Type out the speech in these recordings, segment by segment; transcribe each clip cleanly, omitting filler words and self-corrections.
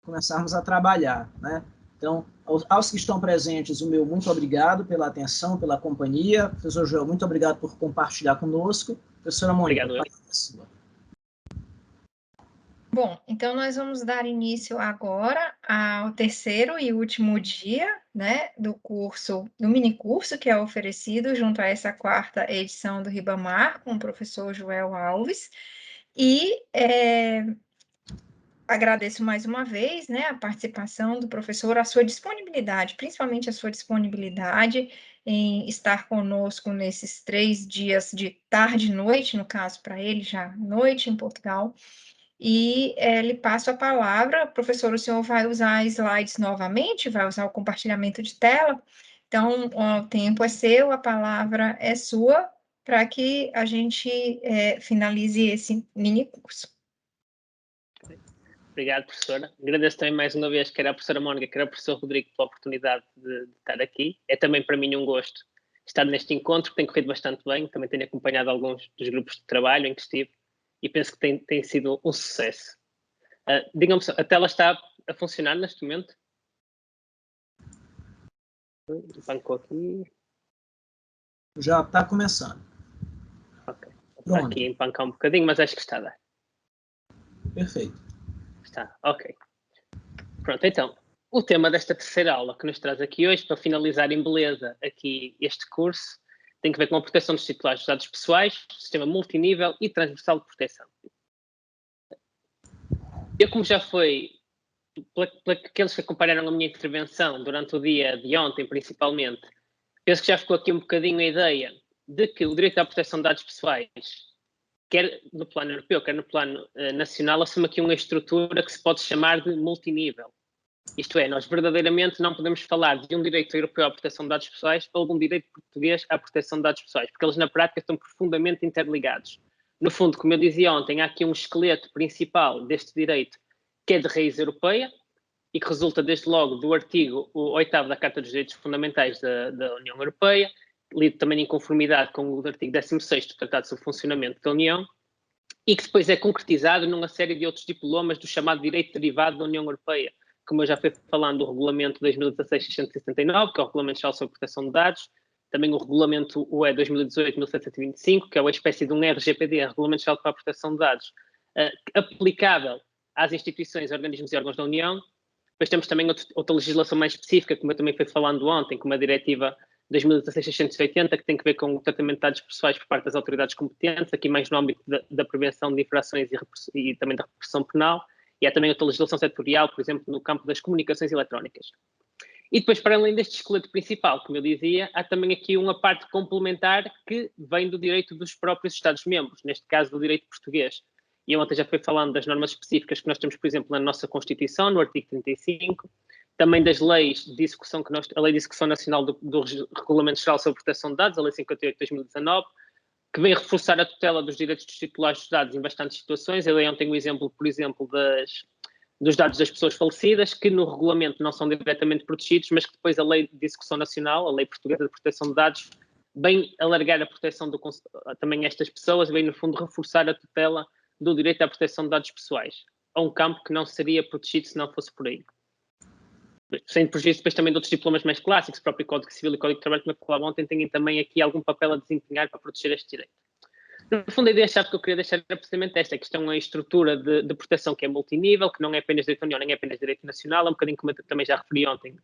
começarmos a trabalhar, né? Então, aos que estão presentes, o meu muito obrigado pela atenção, pela companhia. Professor Joel, muito obrigado por compartilhar conosco. Professora Mônica, obrigado. a sua. Bom, então nós vamos dar início agora ao terceiro e último dia, né, do curso, do minicurso que é oferecido junto a essa quarta edição do Ribamar com o professor Joel Alves. E agradeço mais uma vez, né, a participação do professor, a sua disponibilidade, principalmente a sua disponibilidade em estar conosco nesses 3 dias de tarde e noite, no caso para ele já noite em Portugal. E lhe passo a palavra. Professor, o senhor vai usar slides novamente? Vai usar o compartilhamento de tela? Então, o tempo é seu, a palavra é sua, para que a gente finalize esse mini curso. Obrigado, professora. Agradeço também mais uma vez, quer a professora Mónica, quer ao professor Rodrigo, pela oportunidade de estar aqui. É também para mim um gosto estar neste encontro, que tem corrido bastante bem. Também tenho acompanhado alguns dos grupos de trabalho em que estive e penso que tem sido um sucesso. Digam-me, a tela está a funcionar neste momento? Bancou aqui. Já está começando. Ok. Está aqui a empancar um bocadinho, mas acho que está a dar. Perfeito. Está, ok. Pronto, então, o tema desta terceira aula que nos traz aqui hoje, para finalizar em beleza aqui este curso, tem que ver com a proteção dos titulares dos dados pessoais, sistema multinível e transversal de proteção. Eu, como já foi, para aqueles que acompanharam a minha intervenção durante o dia de ontem, principalmente, penso que já ficou aqui um bocadinho a ideia de que o direito à proteção de dados pessoais, quer no plano europeu, quer no plano nacional, assume aqui uma estrutura que se pode chamar de multinível. Isto é, nós verdadeiramente não podemos falar de um direito europeu à proteção de dados pessoais ou de um direito português à proteção de dados pessoais, porque eles na prática estão profundamente interligados. No fundo, como eu dizia ontem, há aqui um esqueleto principal deste direito que é de raiz europeia e que resulta desde logo do artigo 8º da Carta dos Direitos Fundamentais da União Europeia, lido também em conformidade com o artigo 16º do Tratado sobre o Funcionamento da União, e que depois é concretizado numa série de outros diplomas do chamado direito derivado da União Europeia, como eu já fui falando do regulamento 2016-679, que é o Regulamento Geral sobre a Proteção de Dados, também o regulamento UE 2018-1725, que é uma espécie de um RGPD, Regulamento Geral para a Proteção de Dados, aplicável às instituições, organismos e órgãos da União. Depois temos também outra legislação mais específica, como eu também fui falando ontem, como a Diretiva 2016-680, que tem que ver com o tratamento de dados pessoais por parte das autoridades competentes, aqui mais no âmbito da prevenção de infrações e também da repressão penal. E há também outra legislação setorial, por exemplo, no campo das comunicações eletrónicas. E depois, para além deste esqueleto principal, como eu dizia, há também aqui uma parte complementar que vem do direito dos próprios Estados-membros, neste caso do direito português. E eu ontem já fui falando das normas específicas que nós temos, por exemplo, na nossa Constituição, no artigo 35, também das leis de execução, a Lei de Execução Nacional do Regulamento Geral sobre a Proteção de Dados, a Lei 58 de 2019, que vem reforçar a tutela dos direitos dos titulares dos dados em bastantes situações. Eu dei ontem um exemplo, por exemplo, dos dados das pessoas falecidas, que no regulamento não são diretamente protegidos, mas que depois a Lei de Execução Nacional, a Lei Portuguesa de Proteção de Dados, vem alargar a proteção também a estas pessoas, vem no fundo reforçar a tutela do direito à proteção de dados pessoais, a um campo que não seria protegido se não fosse por aí. Sem prejuízo depois também de outros diplomas mais clássicos, o próprio Código Civil e Código de Trabalho, como eu falava ontem, têm também aqui algum papel a desempenhar para proteger este direito. No fundo, a ideia-chave que eu queria deixar era precisamente esta, que isto é uma estrutura de proteção que é multinível, que não é apenas direito da União, nem é apenas direito nacional, é um bocadinho como eu também já referi ontem.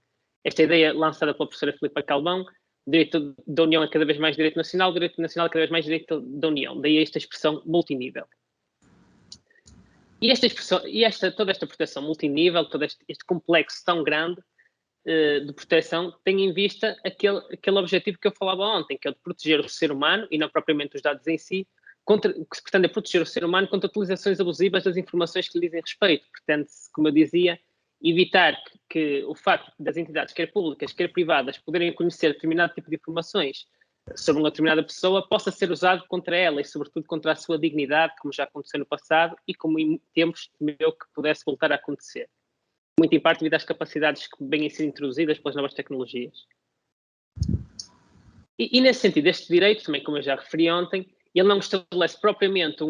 Esta ideia lançada pela professora Filipa Calvão, direito da União é cada vez mais direito nacional é cada vez mais direito da União, daí esta expressão multinível. E toda esta proteção multinível, todo este complexo tão grande de proteção, tem em vista aquele objetivo que eu falava ontem, que é o de proteger o ser humano, e não propriamente os dados em si, que se pretende proteger o ser humano contra utilizações abusivas das informações que lhe dizem respeito. Pretende-se, como eu dizia, evitar que o facto das entidades, quer públicas, quer privadas, poderem conhecer determinado tipo de informações sobre uma determinada pessoa, possa ser usado contra ela e, sobretudo, contra a sua dignidade, como já aconteceu no passado e como em tempos temeu que pudesse voltar a acontecer. Muito em parte devido às capacidades que vêm a ser introduzidas pelas novas tecnologias. Nesse sentido, este direito, também como eu já referi ontem, ele não estabelece propriamente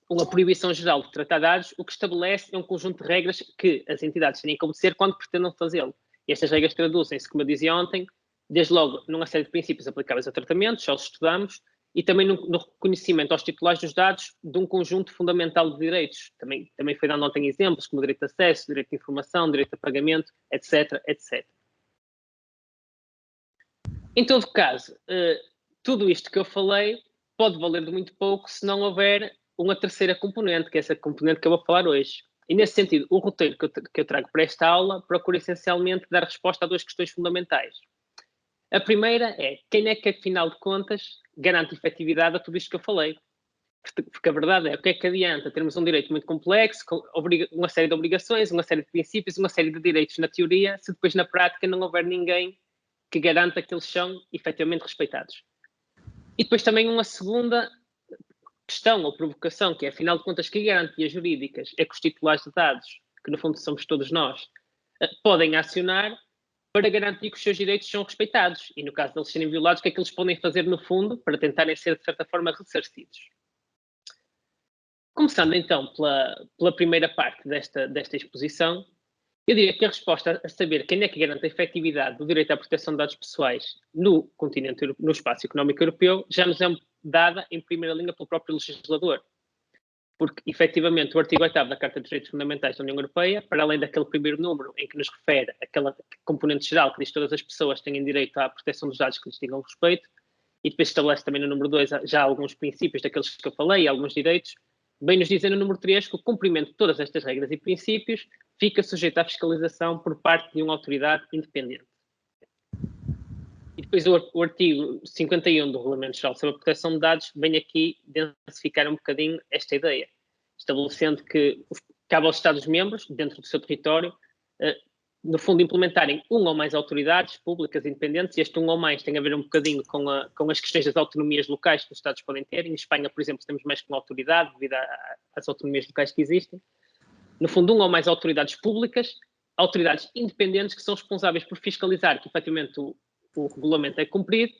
uma proibição geral de tratar dados, o que estabelece é um conjunto de regras que as entidades têm que obedecer quando pretendam fazê-lo. E estas regras traduzem-se, como eu dizia ontem, desde logo numa série de princípios aplicáveis a tratamentos, já os estudamos, e também no reconhecimento aos titulares dos dados de um conjunto fundamental de direitos. Também foi dando ontem exemplos, como direito de acesso, direito de informação, direito a pagamento, etc, etc. Em todo caso, tudo isto que eu falei pode valer de muito pouco se não houver uma terceira componente, que é essa componente que eu vou falar hoje. E, nesse sentido, o roteiro que eu trago para esta aula procura essencialmente dar resposta a duas questões fundamentais. A primeira é, quem é que, afinal de contas, garante efetividade a tudo isto que eu falei? Porque a verdade é, o que é que adianta termos um direito muito complexo, com uma série de obrigações, uma série de princípios, uma série de direitos na teoria, se depois na prática não houver ninguém que garanta que eles são efetivamente respeitados? E depois também uma segunda questão ou provocação, que é, afinal de contas, que garantias jurídicas é que os titulares de dados, que no fundo somos todos nós, podem acionar para garantir que os seus direitos são respeitados. E no caso deles serem violados, o que é que eles podem fazer no fundo para tentarem ser, de certa forma, ressarcidos? Começando então pela primeira parte desta exposição, eu diria que a resposta a saber quem é que garante a efetividade do direito à proteção de dados pessoais no continente, no espaço económico europeu, já nos é dada em primeira linha pelo próprio legislador. Porque, efetivamente, o artigo 8º da Carta dos Direitos Fundamentais da União Europeia, para além daquele primeiro número em que nos refere aquela componente geral que diz que todas as pessoas têm direito à proteção dos dados que lhes digam respeito, e depois estabelece também no número 2 já alguns princípios daqueles que eu falei, alguns direitos, bem nos dizem no número 3 que o cumprimento de todas estas regras e princípios fica sujeito à fiscalização por parte de uma autoridade independente. E depois o artigo 51 do Regulamento Geral sobre a Proteção de Dados vem aqui densificar um bocadinho esta ideia, estabelecendo que cabe aos Estados-membros, dentro do seu território, no fundo, implementarem uma ou mais autoridades públicas independentes, e este um ou mais tem a ver um bocadinho com as questões das autonomias locais que os Estados podem ter. Em Espanha, por exemplo, temos mais que uma autoridade, devido às autonomias locais que existem. No fundo, uma ou mais autoridades públicas, autoridades independentes que são responsáveis por fiscalizar que, efetivamente, o regulamento é cumprido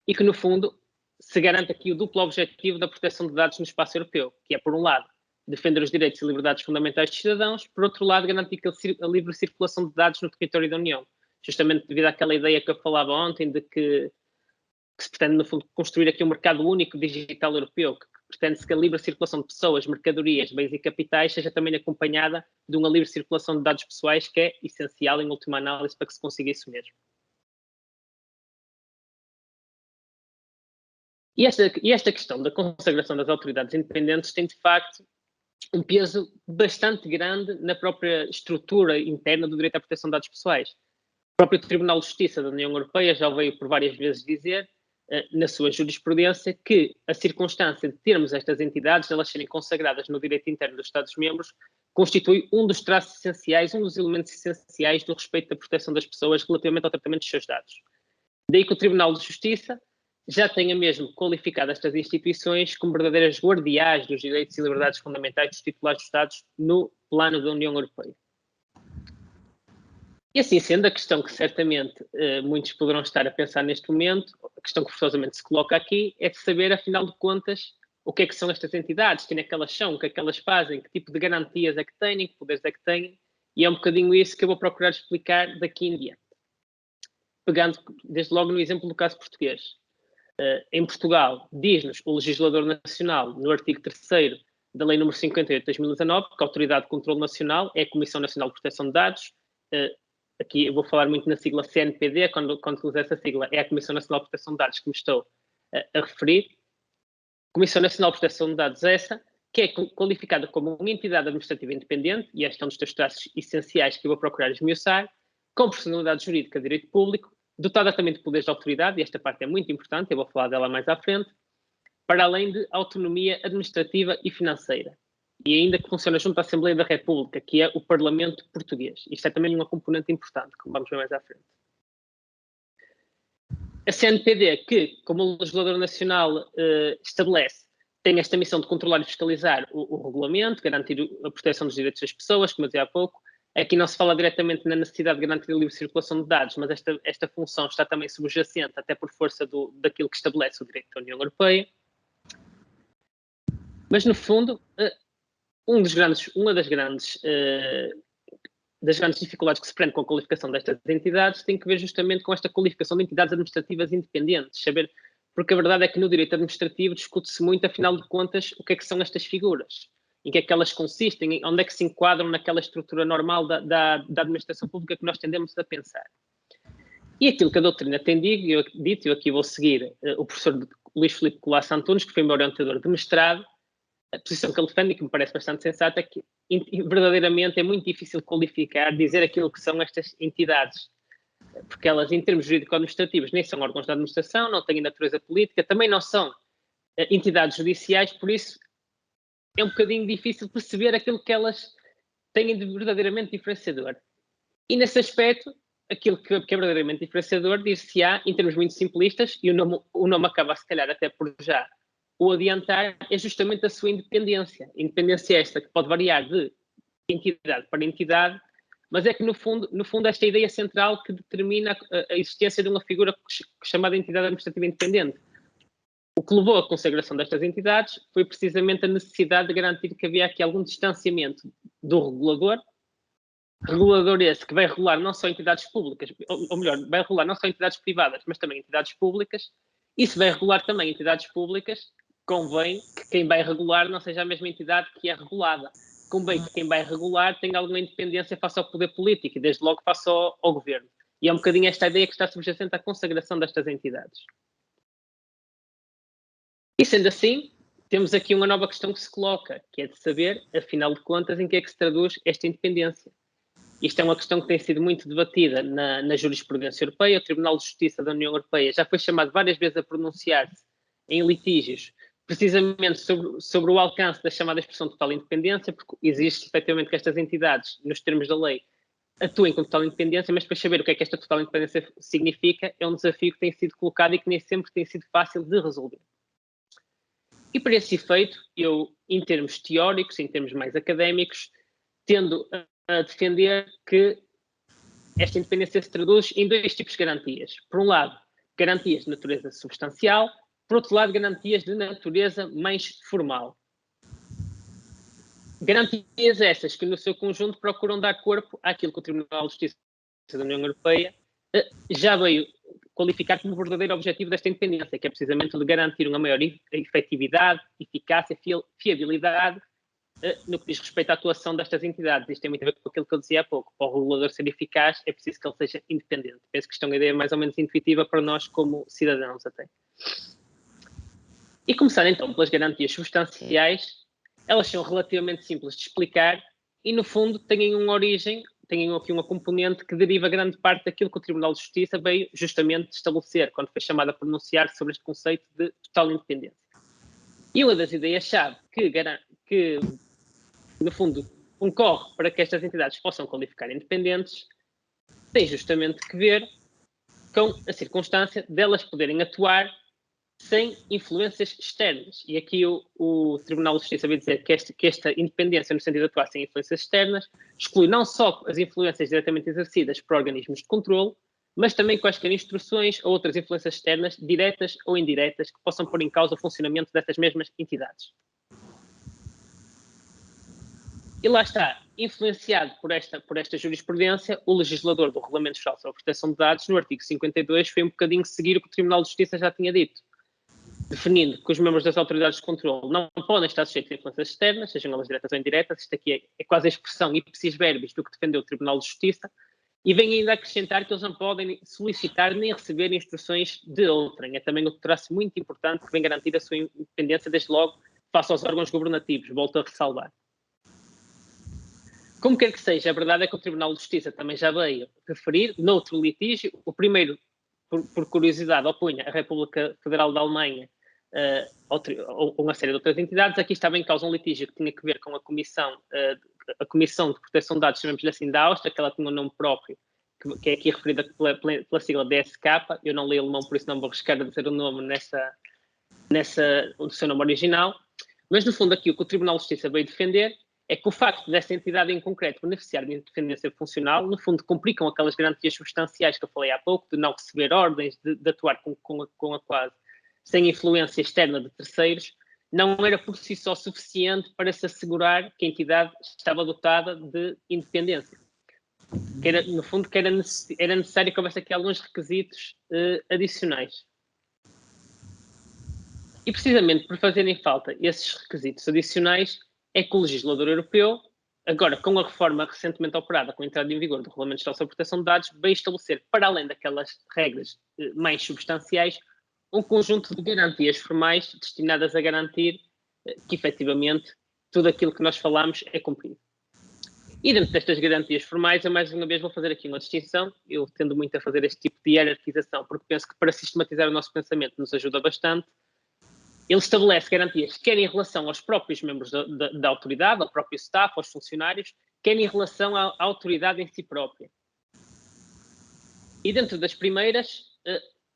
e que, no fundo, se garante aqui o duplo objetivo da proteção de dados no espaço europeu, que é, por um lado, defender os direitos e liberdades fundamentais dos cidadãos, por outro lado, garantir a livre circulação de dados no território da União, justamente devido àquela ideia que eu falava ontem de que se pretende, no fundo, construir aqui um mercado único digital europeu, que pretende-se que a livre circulação de pessoas, mercadorias, bens e capitais seja também acompanhada de uma livre circulação de dados pessoais, que é essencial, em última análise, para que se consiga isso mesmo. E esta questão da consagração das autoridades independentes tem, de facto, um peso bastante grande na própria estrutura interna do direito à proteção de dados pessoais. O próprio Tribunal de Justiça da União Europeia já veio por várias vezes dizer, na sua jurisprudência, que a circunstância de termos estas entidades, elas serem consagradas no direito interno dos Estados-membros, constitui um dos traços essenciais, um dos elementos essenciais do respeito da proteção das pessoas relativamente ao tratamento dos seus dados. Daí que o Tribunal de Justiça já tenha mesmo qualificado estas instituições como verdadeiras guardiãs dos direitos e liberdades fundamentais dos titulares dos Estados no plano da União Europeia. E assim sendo, a questão que certamente muitos poderão estar a pensar neste momento, a questão que forçosamente se coloca aqui, é de saber, afinal de contas, o que é que são estas entidades, quem é que elas são, o que é que elas fazem, que tipo de garantias é que têm, que poderes é que têm, e é um bocadinho isso que eu vou procurar explicar daqui em diante. Pegando desde logo no exemplo do caso português. Em Portugal, diz-nos o legislador nacional, no artigo 3º da Lei nº 58 de 2019, que a Autoridade de Controlo Nacional é a Comissão Nacional de Proteção de Dados. Aqui eu vou falar muito na sigla CNPD, quando uso essa sigla, é a Comissão Nacional de Proteção de Dados que me estou a referir. Comissão Nacional de Proteção de Dados essa, que é qualificada como uma entidade administrativa independente, e este é um dos teus traços essenciais que eu vou procurar esmiuçar, com personalidade jurídica de direito público, dotada também de poderes de autoridade, e esta parte é muito importante, eu vou falar dela mais à frente, para além de autonomia administrativa e financeira. E ainda que funciona junto à Assembleia da República, que é o Parlamento português. Isto é também uma componente importante, como vamos ver mais à frente. A CNPD, que, como o legislador nacional estabelece, tem esta missão de controlar e fiscalizar o regulamento, garantir a proteção dos direitos das pessoas, como eu dizia há pouco. Aqui não se fala diretamente na necessidade de garantir a livre circulação de dados, mas esta função está também subjacente, até por força daquilo que estabelece o direito da União Europeia. Mas, no fundo, uma das grandes dificuldades que se prende com a qualificação destas entidades tem que ver justamente com esta qualificação de entidades administrativas independentes. Porque a verdade é que no direito administrativo discute-se muito, afinal de contas, o que é que são estas figuras, em que é que elas consistem, onde é que se enquadram naquela estrutura normal da administração pública que nós tendemos a pensar. E aquilo que a doutrina tem dito, eu aqui vou seguir o professor Luís Filipe Colasso Antunes, que foi meu orientador de mestrado, a posição que ele defende, e que me parece bastante sensata, é que verdadeiramente é muito difícil qualificar, dizer aquilo que são estas entidades, porque elas, em termos jurídico-administrativos, nem são órgãos da administração, não têm natureza política, também não são entidades judiciais, por isso é um bocadinho difícil perceber aquilo que elas têm de verdadeiramente diferenciador. E nesse aspecto, aquilo que é verdadeiramente diferenciador, dir-se-á, em termos muito simplistas, e o nome acaba, se calhar, até por já o adiantar, é justamente a sua independência. Independência esta que pode variar de entidade para entidade, mas é que, no fundo, esta ideia central que determina a existência de uma figura chamada entidade administrativa independente. O que levou à consagração destas entidades foi precisamente a necessidade de garantir que havia aqui algum distanciamento do regulador esse que vai regular não só entidades públicas, ou melhor, vai regular não só entidades privadas, mas também entidades públicas, e se vai regular também entidades públicas, convém que quem vai regular não seja a mesma entidade que é regulada. Convém que quem vai regular tenha alguma independência face ao poder político e, desde logo, face ao governo. E é um bocadinho esta ideia que está subjacente à consagração destas entidades. E, sendo assim, temos aqui uma nova questão que se coloca, que é de saber, afinal de contas, em que é que se traduz esta independência. Isto é uma questão que tem sido muito debatida na jurisprudência europeia. O Tribunal de Justiça da União Europeia já foi chamado várias vezes a pronunciar-se em litígios precisamente sobre o alcance da chamada expressão de total independência, porque existe efetivamente que estas entidades, nos termos da lei, atuem com total independência, mas para saber o que é que esta total independência significa é um desafio que tem sido colocado e que nem sempre tem sido fácil de resolver. E para esse efeito, eu, em termos teóricos, em termos mais académicos, tendo a defender que esta independência se traduz em dois tipos de garantias. Por um lado, garantias de natureza substancial, por outro lado, garantias de natureza mais formal. Garantias essas que, no seu conjunto, procuram dar corpo àquilo que o Tribunal de Justiça da União Europeia já veio qualificar como verdadeiro objetivo desta independência, que é precisamente o de garantir uma maior efetividade, eficácia, fiabilidade no que diz respeito à atuação destas entidades. Isto tem muito a ver com aquilo que eu dizia há pouco. Para o regulador ser eficaz, é preciso que ele seja independente. Penso que isto é uma ideia mais ou menos intuitiva para nós como cidadãos até. E começar então pelas garantias substanciais, elas são relativamente simples de explicar e, no fundo, têm aqui uma componente que deriva grande parte daquilo que o Tribunal de Justiça veio justamente estabelecer quando foi chamado a pronunciar sobre este conceito de total independência. E uma das ideias-chave que, no fundo, concorre para que estas entidades possam qualificar independentes tem justamente que ver com a circunstância delas poderem atuar sem influências externas. E aqui o Tribunal de Justiça vai dizer que esta independência, no sentido de atuar sem influências externas, exclui não só as influências diretamente exercidas por organismos de controle, mas também quaisquer instruções ou outras influências externas, diretas ou indiretas, que possam pôr em causa o funcionamento destas mesmas entidades. E lá está, influenciado por esta jurisprudência, o legislador do Regulamento Geral sobre a Proteção de Dados, no artigo 52, foi um bocadinho seguir o que o Tribunal de Justiça já tinha dito, definindo que os membros das autoridades de controle não podem estar sujeitos a influências externas, sejam elas diretas ou indiretas. Isto aqui é quase a expressão ipsis verbis do que defendeu o Tribunal de Justiça, e vem ainda acrescentar que eles não podem solicitar nem receber instruções de outrem. É também outro traço muito importante que vem garantir a sua independência, desde logo, face aos órgãos governativos, volto a ressalvar. Como quer que seja, a verdade é que o Tribunal de Justiça também já veio referir, noutro litígio, o primeiro, por curiosidade, opunha a República Federal da Alemanha ou uma série de outras entidades. Aqui estava em causa um litígio que tinha que ver com a Comissão de Proteção de Dados, chamamos-lhe assim, da Áustria, que ela tinha um nome próprio, que é aqui referida pela sigla DSK. Eu não leio alemão, por isso não vou arriscar a dizer o nome do seu nome original. Mas, no fundo, aqui o que o Tribunal de Justiça veio defender é que o facto dessa entidade em concreto beneficiar de independência funcional, no fundo, cumprir com aquelas garantias substanciais que eu falei há pouco, de não receber ordens, de atuar com a quase sem influência externa de terceiros, não era por si só suficiente para se assegurar que a entidade estava dotada de independência. Que era, no fundo, que era necessário que houvesse aqui alguns requisitos adicionais. E precisamente por fazerem falta esses requisitos adicionais é que o legislador europeu, agora com a reforma recentemente operada com a entrada em vigor do Regulamento Geral sobre a Proteção de Dados, veio estabelecer, para além daquelas regras mais substanciais, um conjunto de garantias formais destinadas a garantir que, efetivamente, tudo aquilo que nós falamos é cumprido. E dentro destas garantias formais, eu mais uma vez vou fazer aqui uma distinção. Eu tendo muito a fazer este tipo de hierarquização, porque penso que para sistematizar o nosso pensamento nos ajuda bastante. Ele estabelece garantias, quer em relação aos próprios membros da autoridade, ao próprio staff, aos funcionários, quer em relação à autoridade em si própria. E dentro das primeiras,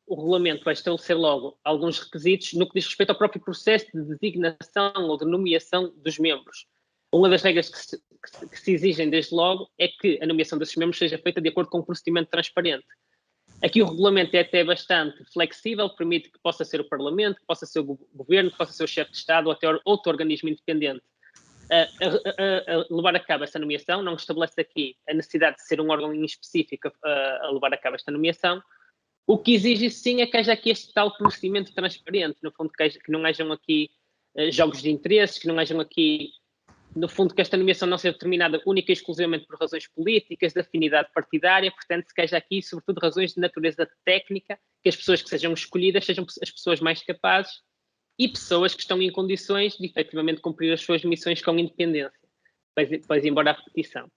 o regulamento vai estabelecer logo alguns requisitos no que diz respeito ao próprio processo de designação ou de nomeação dos membros. Uma das regras que se exigem desde logo é que a nomeação desses membros seja feita de acordo com um procedimento transparente. Aqui o regulamento é até bastante flexível, permite que possa ser o Parlamento, que possa ser o Governo, que possa ser o chefe de Estado ou até outro organismo independente a levar a cabo essa nomeação. Não estabelece aqui a necessidade de ser um órgão em específico a levar a cabo esta nomeação. O que exige sim é que haja aqui este tal procedimento transparente, no fundo que não hajam aqui jogos de interesses, que não hajam aqui, no fundo, que esta nomeação não seja determinada única e exclusivamente por razões políticas, de afinidade partidária, portanto, se haja aqui, sobretudo, razões de natureza técnica, que as pessoas que sejam escolhidas sejam as pessoas mais capazes e pessoas que estão em condições de, efetivamente, cumprir as suas missões com independência, pois embora a repetição.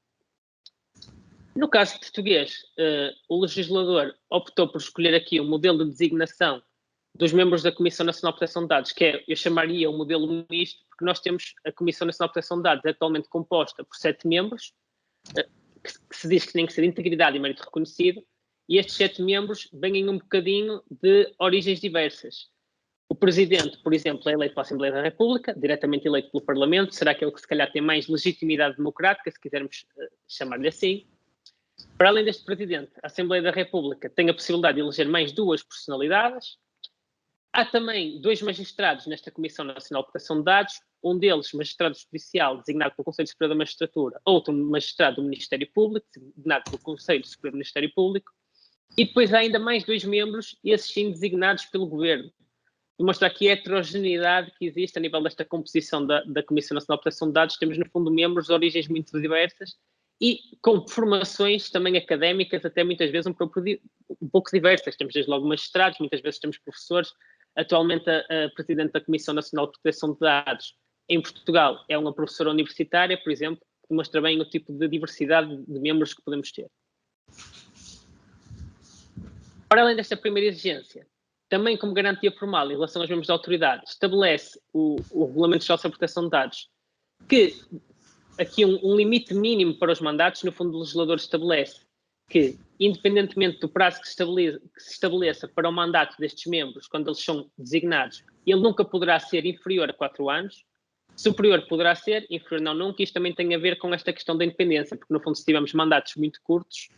No caso português, o legislador optou por escolher aqui um modelo de designação dos membros da Comissão Nacional de Proteção de Dados, que é, eu chamaria um modelo misto, porque nós temos a Comissão Nacional de Proteção de Dados atualmente composta por 7 membros, que se diz que têm que ser de integridade e mérito reconhecido, e estes 7 membros vêm um bocadinho de origens diversas. O Presidente, por exemplo, é eleito pela Assembleia da República, diretamente eleito pelo Parlamento, será aquele que se calhar tem mais legitimidade democrática, se quisermos chamar-lhe assim. Para além deste Presidente, a Assembleia da República tem a possibilidade de eleger mais 2 personalidades. Há também 2 magistrados nesta Comissão Nacional de Proteção de Dados, um deles magistrado judicial designado pelo Conselho Superior da Magistratura, outro magistrado do Ministério Público, designado pelo Conselho Superior do Ministério Público, e depois há ainda mais 2 membros, esses sim designados pelo Governo. Demonstra aqui a heterogeneidade que existe a nível desta composição da Comissão Nacional de Proteção de Dados. Temos, no fundo, membros de origens muito diversas e com formações também académicas, até muitas vezes um pouco diversas. Temos desde logo magistrados, muitas vezes temos professores. Atualmente, a Presidente da Comissão Nacional de Proteção de Dados em Portugal é uma professora universitária, por exemplo, que demonstra bem o tipo de diversidade de membros que podemos ter. Para além desta primeira exigência, também como garantia formal em relação aos membros da autoridade, estabelece o Regulamento Geral sobre a Proteção de Dados que aqui um limite mínimo para os mandatos. No fundo, o legislador estabelece que, independentemente do prazo que se estabeleça para o mandato destes membros, quando eles são designados, ele nunca poderá ser inferior a 4 anos, superior poderá ser, inferior não nunca. Isto também tem a ver com esta questão da independência, porque no fundo se tivermos mandatos muito curtos,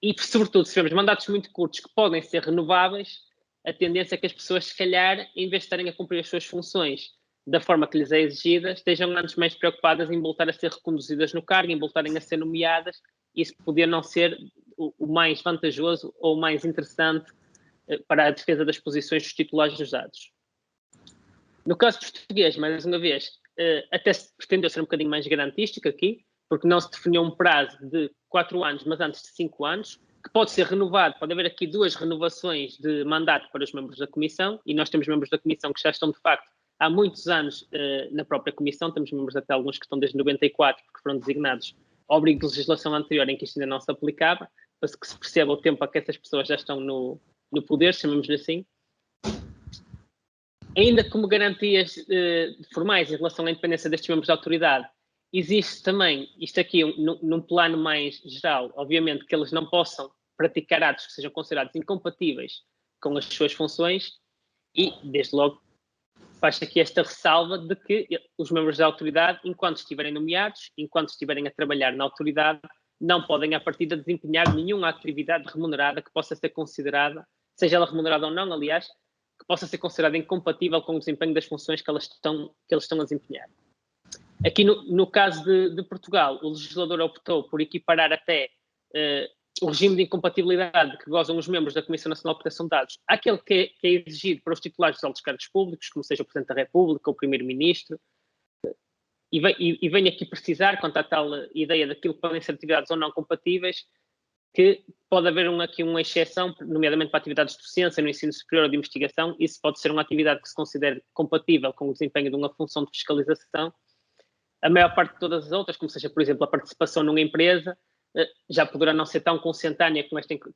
e sobretudo se tivermos mandatos muito curtos que podem ser renováveis, a tendência é que as pessoas, se calhar, em vez de estarem a cumprir as suas funções da forma que lhes é exigida, estejam antes mais preocupadas em voltar a ser reconduzidas no cargo, em voltarem a ser nomeadas. Isso podia não ser o mais vantajoso ou o mais interessante para a defesa das posições dos titulares dos dados. No caso português, mais uma vez, até se pretendeu ser um bocadinho mais garantístico aqui, porque não se definiu um prazo de 4 anos, mas antes de 5 anos, que pode ser renovado. Pode haver aqui 2 renovações de mandato para os membros da Comissão, e nós temos membros da Comissão que já estão, de facto, há muitos anos na própria Comissão. Temos membros até alguns que estão desde 94, porque foram designados ao abrigo de legislação anterior em que isto ainda não se aplicava, para que se perceba o tempo a que essas pessoas já estão no poder, chamamos-lhe assim. Ainda como garantias formais em relação à independência destes membros da autoridade, existe também, isto aqui num plano mais geral, obviamente que eles não possam praticar atos que sejam considerados incompatíveis com as suas funções e, desde logo, faz aqui esta ressalva de que os membros da autoridade, enquanto estiverem nomeados, enquanto estiverem a trabalhar na autoridade, não podem, à partida, desempenhar nenhuma atividade remunerada que possa ser considerada, seja ela remunerada ou não, aliás, que possa ser considerada incompatível com o desempenho das funções que eles estão a desempenhar. Aqui no caso de Portugal, o legislador optou por equiparar até o regime de incompatibilidade que gozam os membros da Comissão Nacional de Proteção de Dados àquele que é exigido para os titulares dos altos cargos públicos, como seja o Presidente da República ou o Primeiro-Ministro, e venho aqui precisar, quanto à tal ideia daquilo que podem ser atividades ou não compatíveis, que pode haver aqui uma exceção, nomeadamente para atividades de docência, no ensino superior ou de investigação. Isso pode ser uma atividade que se considere compatível com o desempenho de uma função de fiscalização. A maior parte de todas as outras, como seja, por exemplo, a participação numa empresa, já poderá não ser tão consentânea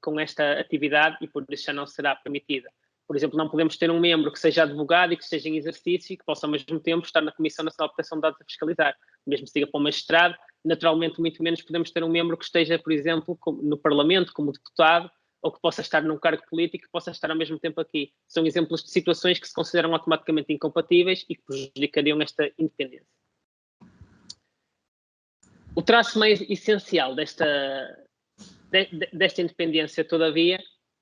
com esta atividade e por isso já não será permitida. Por exemplo, não podemos ter um membro que seja advogado e que esteja em exercício e que possa ao mesmo tempo estar na Comissão Nacional de Proteção de Dados a fiscalizar. Mesmo se diga para o magistrado, naturalmente muito menos podemos ter um membro que esteja, por exemplo, no Parlamento como deputado ou que possa estar num cargo político que possa estar ao mesmo tempo aqui. São exemplos de situações que se consideram automaticamente incompatíveis e que prejudicariam esta independência. O traço mais essencial desta independência, todavia,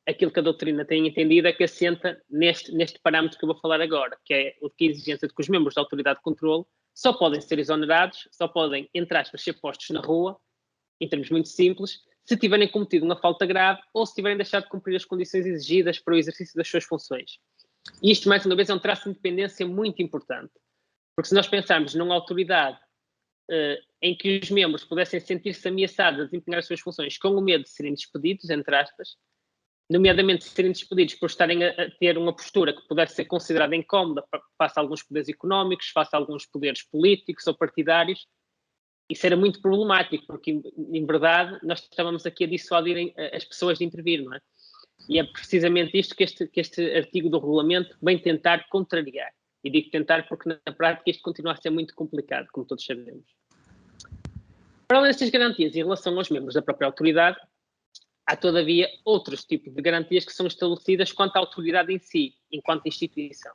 aquilo que a doutrina tem entendido é que assenta neste parâmetro que eu vou falar agora, que é o de que a exigência de que os membros da autoridade de controle só podem ser exonerados, só podem, entre aspas, ser postos na rua, em termos muito simples, se tiverem cometido uma falta grave ou se tiverem deixado de cumprir as condições exigidas para o exercício das suas funções. E isto, mais uma vez, é um traço de independência muito importante, porque se nós pensarmos numa autoridade em que os membros pudessem sentir-se ameaçados a desempenhar as suas funções com o medo de serem despedidos, entre aspas, nomeadamente de serem despedidos por estarem a ter uma postura que pudesse ser considerada incómoda face a alguns poderes económicos, face a alguns poderes políticos ou partidários, isso era muito problemático, porque, em verdade, nós estávamos aqui a dissuadir as pessoas de intervir, não é? E é precisamente isto que este artigo do regulamento vem tentar contrariar. E digo tentar porque, na prática, isto continua a ser muito complicado, como todos sabemos. Para além destas garantias em relação aos membros da própria autoridade, há, todavia, outros tipos de garantias que são estabelecidas quanto à autoridade em si, enquanto instituição.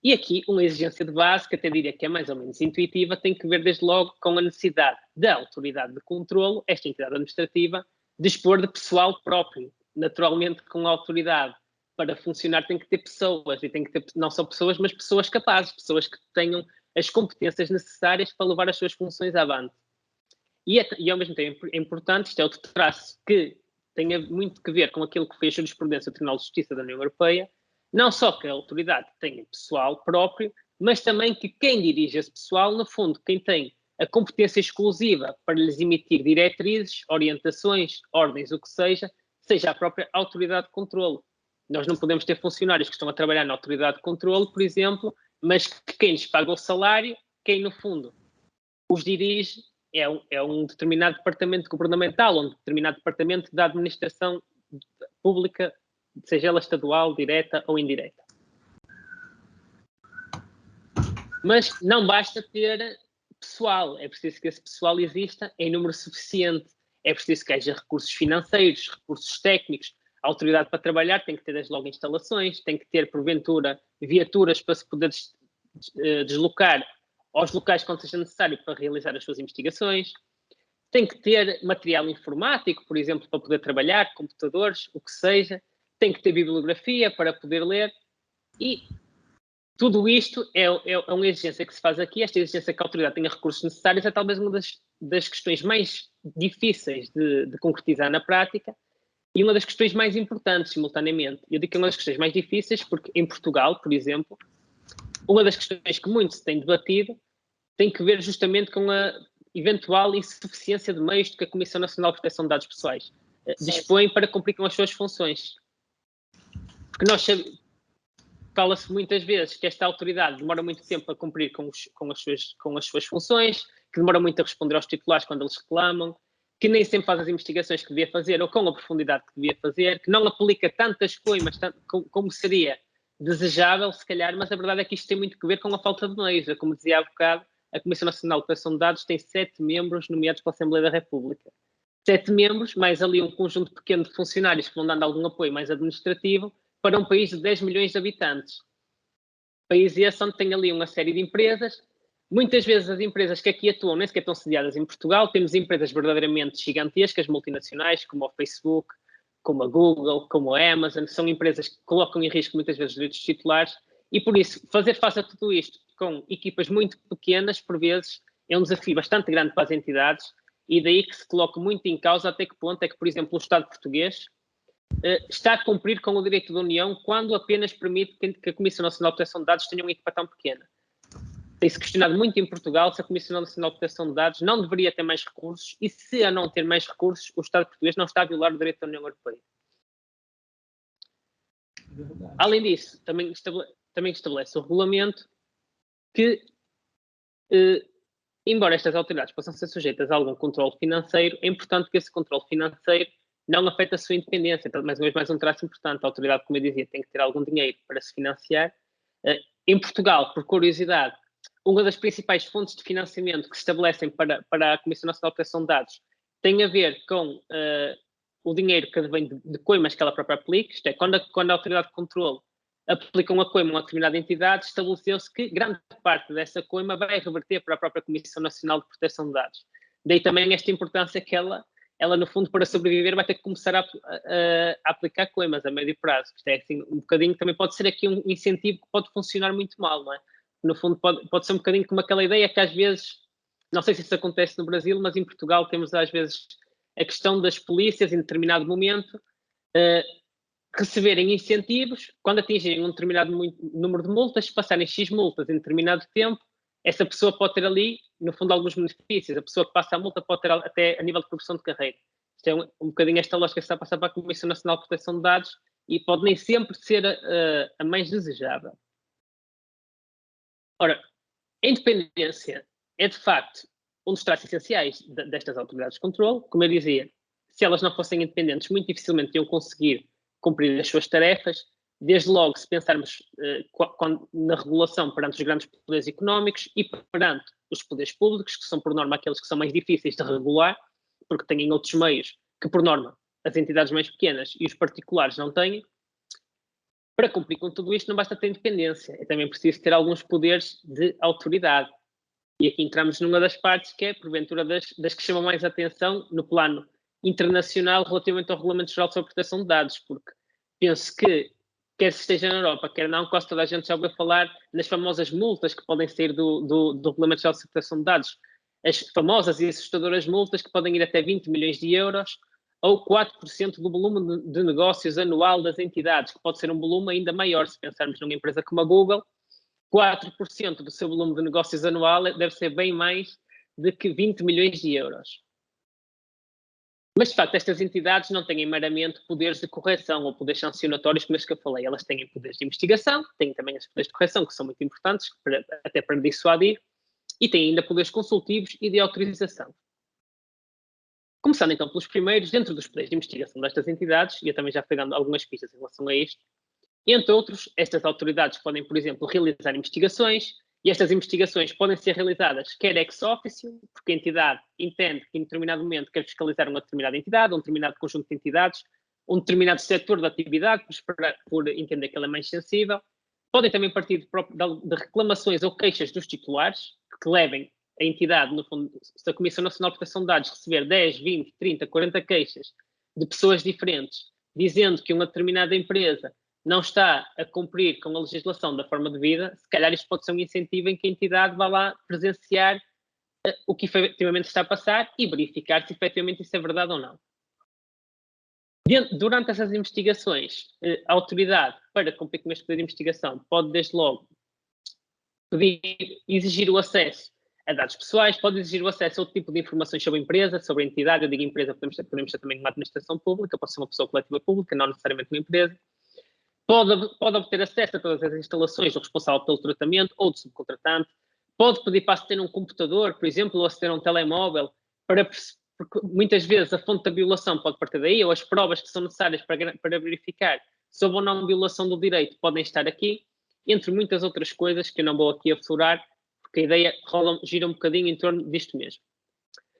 E aqui, uma exigência de base, que até diria que é mais ou menos intuitiva, tem que ver, desde logo, com a necessidade da autoridade de controlo, esta entidade administrativa, dispor de pessoal próprio. Naturalmente, com a autoridade para funcionar tem que ter pessoas, e tem que ter não só pessoas, mas pessoas capazes, pessoas que tenham as competências necessárias para levar as suas funções avante. E ao mesmo tempo é importante, isto é outro traço que tem muito que ver com aquilo que foi a jurisprudência do Tribunal de Justiça da União Europeia, não só que a autoridade tenha pessoal próprio, mas também que quem dirige esse pessoal, no fundo, quem tem a competência exclusiva para lhes emitir diretrizes, orientações, ordens, o que seja a própria autoridade de controlo. Nós não podemos ter funcionários que estão a trabalhar na autoridade de controlo, por exemplo, mas que quem lhes paga o salário, quem no fundo os dirige, é um determinado departamento governamental, um determinado departamento da administração pública, seja ela estadual, direta ou indireta. Mas não basta ter pessoal, é preciso que esse pessoal exista em número suficiente, é preciso que haja recursos financeiros, recursos técnicos. A autoridade para trabalhar tem que ter desde logo instalações, tem que ter, porventura, viaturas para se poder deslocar aos locais quando seja necessário para realizar as suas investigações, tem que ter material informático, por exemplo, para poder trabalhar, computadores, o que seja, tem que ter bibliografia para poder ler, e tudo isto é uma exigência que se faz aqui. Esta exigência que a autoridade tenha recursos necessários é talvez uma das questões mais difíceis de concretizar na prática e uma das questões mais importantes, simultaneamente. Eu digo que é uma das questões mais difíceis porque em Portugal, por exemplo, uma das questões que muito se tem debatido tem que ver justamente com a eventual insuficiência de meios que a Comissão Nacional de Proteção de Dados Pessoais dispõe para cumprir com as suas funções. Porque fala-se muitas vezes que esta autoridade demora muito tempo a cumprir com as suas funções, que demora muito a responder aos titulares quando eles reclamam, que nem sempre faz as investigações que devia fazer ou com a profundidade que devia fazer, que não aplica tantas coimas como seria desejável, se calhar, mas a verdade é que isto tem muito que ver com a falta de meios. Como dizia há bocado, a Comissão Nacional de Proteção de Dados tem 7 membros nomeados pela Assembleia da República. 7 membros, mais ali um conjunto pequeno de funcionários que vão dando algum apoio mais administrativo para um país de 10 milhões de habitantes. País esse onde tem ali uma série de empresas. Muitas vezes as empresas que aqui atuam nem sequer estão sediadas em Portugal. Temos empresas verdadeiramente gigantescas, multinacionais, como o Facebook, como a Google, como a Amazon, são empresas que colocam em risco muitas vezes os direitos titulares, e por isso fazer face a tudo isto com equipas muito pequenas, por vezes, é um desafio bastante grande para as entidades, e daí que se coloca muito em causa até que ponto é que, por exemplo, o Estado português está a cumprir com o direito da União quando apenas permite que a Comissão Nacional de Proteção de Dados tenha uma equipa tão pequena. Tem-se questionado muito em Portugal se a Comissão Nacional de Proteção de Dados não deveria ter mais recursos, e se a não ter mais recursos, o Estado português não está a violar o direito da União Europeia. Verdade. Além disso, também estabelece o regulamento que, embora estas autoridades possam ser sujeitas a algum controle financeiro, é importante que esse controle financeiro não afete a sua independência. Então, mais uma vez, mais um traço importante. A autoridade, como eu dizia, tem que ter algum dinheiro para se financiar. Em Portugal, por curiosidade, uma das principais fontes de financiamento que se estabelecem para a Comissão Nacional de Proteção de Dados tem a ver com o dinheiro que vem de coimas que ela própria aplica. Isto é, quando a autoridade de controle aplica uma coima a uma determinada entidade, estabeleceu-se que grande parte dessa coima vai reverter para a própria Comissão Nacional de Proteção de Dados. Daí também esta importância que ela no fundo, para sobreviver, vai ter que começar a aplicar coimas a médio prazo. Isto é, assim, um bocadinho, também pode ser aqui um incentivo que pode funcionar muito mal, não é? No fundo, pode ser um bocadinho como aquela ideia que às vezes, não sei se isso acontece no Brasil, mas em Portugal temos às vezes a questão das polícias, em determinado momento, receberem incentivos, quando atingirem um determinado número de multas, passarem X multas em determinado tempo, essa pessoa pode ter ali, no fundo, alguns benefícios. A pessoa que passa a multa pode ter até a nível de progressão de carreira. Isto é um bocadinho esta lógica que está a passar para a Comissão Nacional de Proteção de Dados e pode nem sempre ser a mais desejável. Ora, a independência é, de facto, um dos traços essenciais destas autoridades de controle. Como eu dizia, se elas não fossem independentes, muito dificilmente iam conseguir cumprir as suas tarefas. Desde logo, se pensarmos na regulação perante os grandes poderes económicos e perante os poderes públicos, que são, por norma, aqueles que são mais difíceis de regular, porque têm outros meios que, por norma, as entidades mais pequenas e os particulares não têm. Para cumprir com tudo isto, não basta ter independência, é também preciso ter alguns poderes de autoridade. E aqui entramos numa das partes que é, porventura, das que chamam mais atenção no plano internacional relativamente ao Regulamento Geral sobre a Proteção de Dados, porque penso que, quer se esteja na Europa, quer não, quase toda a gente já ouviu falar nas famosas multas que podem sair do Regulamento Geral de Proteção de Dados. As famosas e assustadoras multas que podem ir até 20 milhões de euros ou 4% do volume de negócios anual das entidades, que pode ser um volume ainda maior. Se pensarmos numa empresa como a Google, 4% do seu volume de negócios anual deve ser bem mais de que 20 milhões de euros. Mas, de facto, estas entidades não têm meramente poderes de correção ou poderes sancionatórios, como este que eu falei. Elas têm poderes de investigação, têm também os poderes de correção, que são muito importantes, até para dissuadir, e têm ainda poderes consultivos e de autorização. Começando, então, pelos primeiros, dentro dos poderes de investigação destas entidades, e eu também já fui dando algumas pistas em relação a isto, entre outros, estas autoridades podem, por exemplo, realizar investigações, e estas investigações podem ser realizadas quer ex officio, porque a entidade entende que em determinado momento quer fiscalizar uma determinada entidade, um determinado conjunto de entidades, um determinado setor de atividade, por entender que ela é mais sensível. Podem também partir de reclamações ou queixas dos titulares, que levem a entidade, no fundo, se a Comissão Nacional de Proteção de Dados receber 10, 20, 30, 40 queixas de pessoas diferentes, dizendo que uma determinada empresa não está a cumprir com a legislação da forma devida, se calhar isto pode ser um incentivo em que a entidade vá lá presenciar o que efetivamente está a passar e verificar se efetivamente isso é verdade ou não. Durante essas investigações, a autoridade, para cumprir com este pedido de investigação, pode desde logo exigir o acesso a dados pessoais, pode exigir o acesso a outro tipo de informações sobre a empresa, sobre a entidade. Eu digo empresa, podemos ter também uma administração pública, pode ser uma pessoa coletiva pública, não necessariamente uma empresa. Pode obter acesso a todas as instalações do responsável pelo tratamento ou do subcontratante. Pode pedir para aceder a um computador, por exemplo, ou aceder a um telemóvel, porque muitas vezes a fonte da violação pode partir daí, ou as provas que são necessárias para verificar sobre ou não violação do direito podem estar aqui, entre muitas outras coisas que eu não vou aqui aflorar, porque a ideia gira um bocadinho em torno disto mesmo.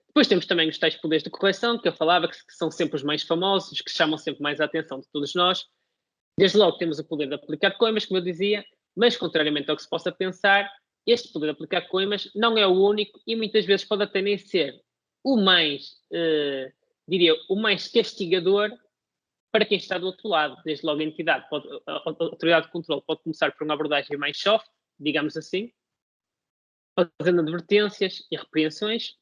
Depois temos também os tais poderes de correção, que eu falava, que são sempre os mais famosos, que chamam sempre mais a atenção de todos nós. Desde logo temos o poder de aplicar coimas, como eu dizia, mas contrariamente ao que se possa pensar, este poder de aplicar coimas não é o único e muitas vezes pode até nem ser o mais, o mais castigador para quem está do outro lado. Desde logo a autoridade de controle pode começar por uma abordagem mais soft, digamos assim, fazendo advertências e repreensões.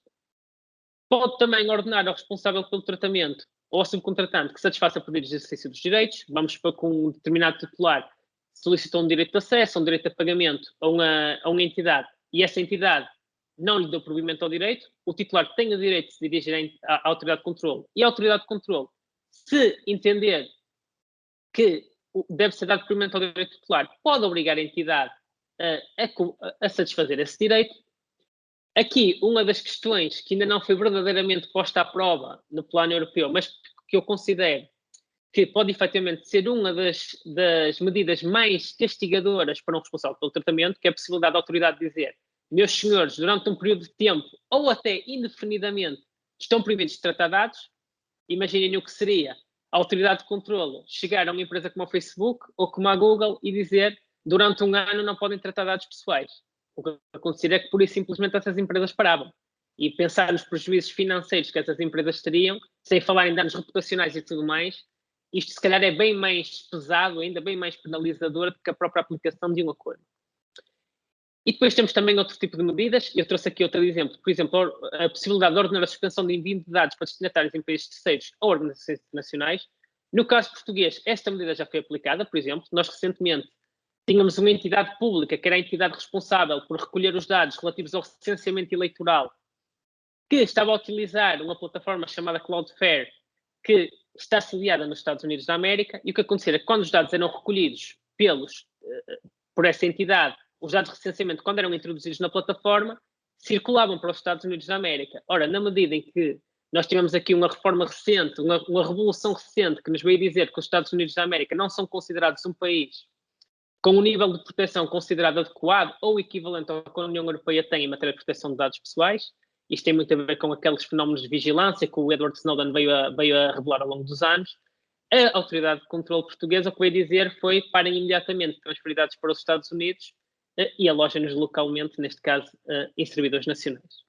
Pode também ordenar ao responsável pelo tratamento ou ao subcontratante que satisfaça pedidos de exercício dos direitos. Vamos supor que um determinado titular solicitou um direito de acesso, um direito de pagamento a uma entidade e essa entidade não lhe deu provimento ao direito, o titular tem o direito de se dirigir à autoridade de controle e a autoridade de controle, se entender que deve ser dado provimento ao direito titular, pode obrigar a entidade a satisfazer esse direito. Aqui, uma das questões que ainda não foi verdadeiramente posta à prova no plano europeu, mas que eu considero que pode efetivamente ser uma das medidas mais castigadoras para um responsável pelo tratamento, que é a possibilidade da autoridade dizer: meus senhores, durante um período de tempo, ou até indefinidamente, estão proibidos de tratar dados. Imaginem o que seria a autoridade de controle chegar a uma empresa como a Facebook ou como a Google e dizer: durante um ano não podem tratar dados pessoais. O que acontecer é que, pura e simplesmente, essas empresas paravam. E pensar nos prejuízos financeiros que essas empresas teriam, sem falar em danos reputacionais e tudo mais, isto se calhar é bem mais pesado, ainda bem mais penalizador do que a própria aplicação de um acordo. E depois temos também outro tipo de medidas. Eu trouxe aqui outro exemplo. Por exemplo, a possibilidade de ordenar a suspensão de envio de dados para destinatários em países terceiros ou organizações internacionais. No caso português, esta medida já foi aplicada. Por exemplo, nós recentemente tínhamos uma entidade pública, que era a entidade responsável por recolher os dados relativos ao recenseamento eleitoral, que estava a utilizar uma plataforma chamada Cloudflare, que está sediada nos Estados Unidos da América, e o que acontecia é que quando os dados eram recolhidos por essa entidade, os dados de recenseamento, quando eram introduzidos na plataforma, circulavam para os Estados Unidos da América. Ora, na medida em que nós tivemos aqui uma reforma recente, uma revolução recente, que nos veio dizer que os Estados Unidos da América não são considerados um país com um nível de proteção considerado adequado ou equivalente ao que a União Europeia tem em matéria de proteção de dados pessoais. Isto tem muito a ver com aqueles fenómenos de vigilância que o Edward Snowden veio a revelar ao longo dos anos. A autoridade de controle portuguesa o que veio dizer foi: parem imediatamente de transferir dados para os Estados Unidos e alojem-nos localmente, neste caso, em servidores nacionais.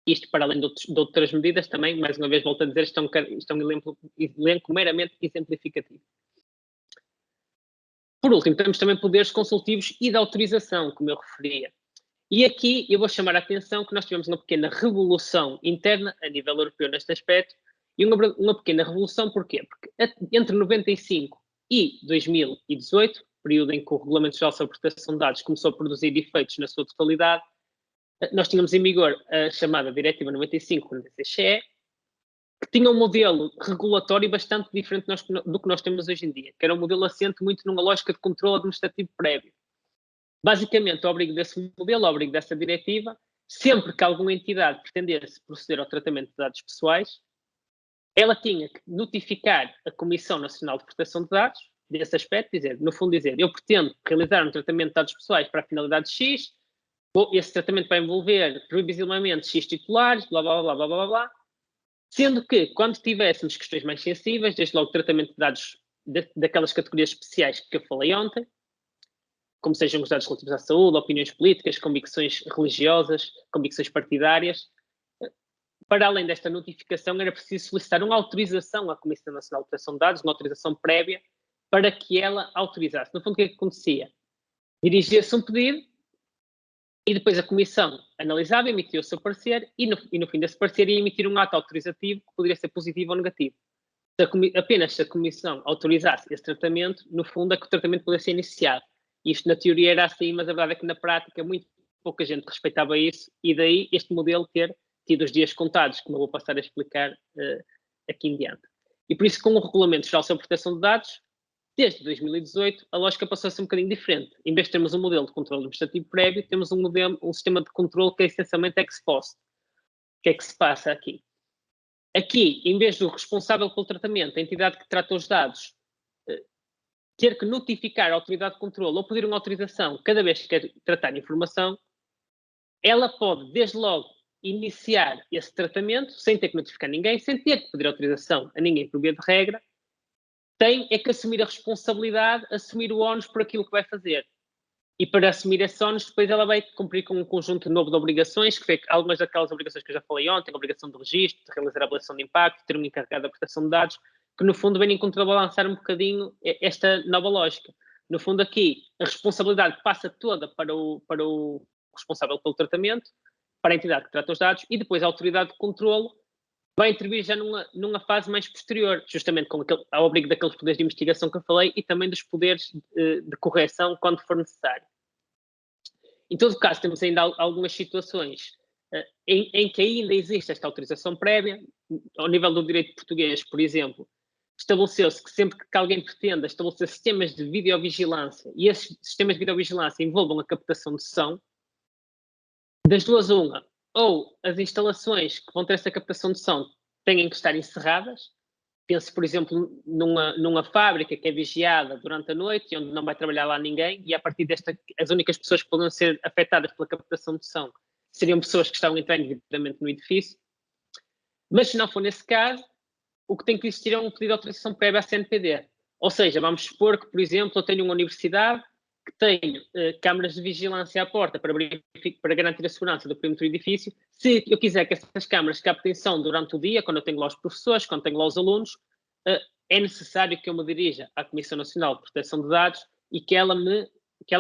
Isto, para além de outras medidas, também, mais uma vez, volto a dizer, isto é um elenco meramente exemplificativo. Por último, temos também poderes consultivos e de autorização, como eu referia. E aqui eu vou chamar a atenção que nós tivemos uma pequena revolução interna a nível europeu neste aspecto, e uma pequena revolução porquê? Porque entre 95 e 2018, período em que o Regulamento Geral sobre Proteção de Dados começou a produzir efeitos na sua totalidade, nós tínhamos em vigor a chamada Diretiva 95/46/CE, que tinha um modelo regulatório bastante diferente do que nós temos hoje em dia, que era um modelo assente muito numa lógica de controle administrativo prévio. Basicamente, ao abrigo desse modelo, ao abrigo dessa diretiva, sempre que alguma entidade pretendesse proceder ao tratamento de dados pessoais, ela tinha que notificar a Comissão Nacional de Proteção de Dados desse aspecto, no fundo dizer: eu pretendo realizar um tratamento de dados pessoais para a finalidade X, esse tratamento vai envolver previsivelmente X titulares, blá, blá, blá, blá, blá, blá. Sendo que, quando tivéssemos questões mais sensíveis, desde logo o tratamento de dados daquelas categorias especiais que eu falei ontem, como sejam os dados relativos à saúde, opiniões políticas, convicções religiosas, convicções partidárias, para além desta notificação, era preciso solicitar uma autorização à Comissão Nacional de Proteção de Dados, uma autorização prévia, para que ela autorizasse. No fundo, o que é que acontecia? Dirigia-se um pedido, e depois a Comissão analisava, emitia o seu parecer, e no fim desse parecer ia emitir um ato autorizativo que poderia ser positivo ou negativo. Apenas se a Comissão autorizasse esse tratamento, no fundo é que o tratamento poderia ser iniciado. Isto na teoria era assim, mas a verdade é que na prática muito pouca gente respeitava isso, e daí este modelo ter tido os dias contados, como eu vou passar a explicar aqui em diante. E por isso, com o Regulamento Geral sobre Proteção de Dados, desde 2018, a lógica passou a ser um bocadinho diferente. Em vez de termos um modelo de controle administrativo prévio, temos um sistema de controle que é essencialmente ex post. O que é que se passa aqui? Aqui, em vez do responsável pelo tratamento, a entidade que trata os dados, ter que notificar a autoridade de controle ou pedir uma autorização cada vez que quer tratar informação, ela pode, desde logo, iniciar esse tratamento sem ter que notificar ninguém, sem ter que pedir autorização a ninguém por via de regra, tem que assumir a responsabilidade, assumir o ónus por aquilo que vai fazer. E para assumir esse ónus, depois ela vai cumprir com um conjunto novo de obrigações, que foi algumas daquelas obrigações que eu já falei ontem, a obrigação de registro, de realizar a avaliação de impacto, ter um encarregado da proteção de dados, que no fundo vem em contrabalançar um bocadinho esta nova lógica. No fundo aqui, a responsabilidade passa toda para o responsável pelo tratamento, para a entidade que trata os dados, e depois a autoridade de controlo vai intervir já numa fase mais posterior, justamente com ao abrigo daqueles poderes de investigação que eu falei e também dos poderes de correção quando for necessário. Em todo caso, temos ainda algumas situações em que ainda existe esta autorização prévia. Ao nível do direito português, por exemplo, estabeleceu-se que sempre que alguém pretenda estabelecer sistemas de videovigilância e esses sistemas de videovigilância envolvam a captação de som, das duas uma, ou as instalações que vão ter essa captação de som têm que estar encerradas. Pense, por exemplo, numa fábrica que é vigiada durante a noite e onde não vai trabalhar lá ninguém, e a partir desta, as únicas pessoas que podem ser afetadas pela captação de som seriam pessoas que estão a entrar indevidamente no edifício. Mas se não for nesse caso, o que tem que existir é um pedido de autorização prévia à CNPD. Ou seja, vamos supor que, por exemplo, eu tenho uma universidade que tem câmaras de vigilância à porta para garantir a segurança do perímetro do edifício. Se eu quiser que essas câmaras captem som durante o dia, quando eu tenho lá os professores, quando tenho lá os alunos, é necessário que eu me dirija à Comissão Nacional de Proteção de Dados e que ela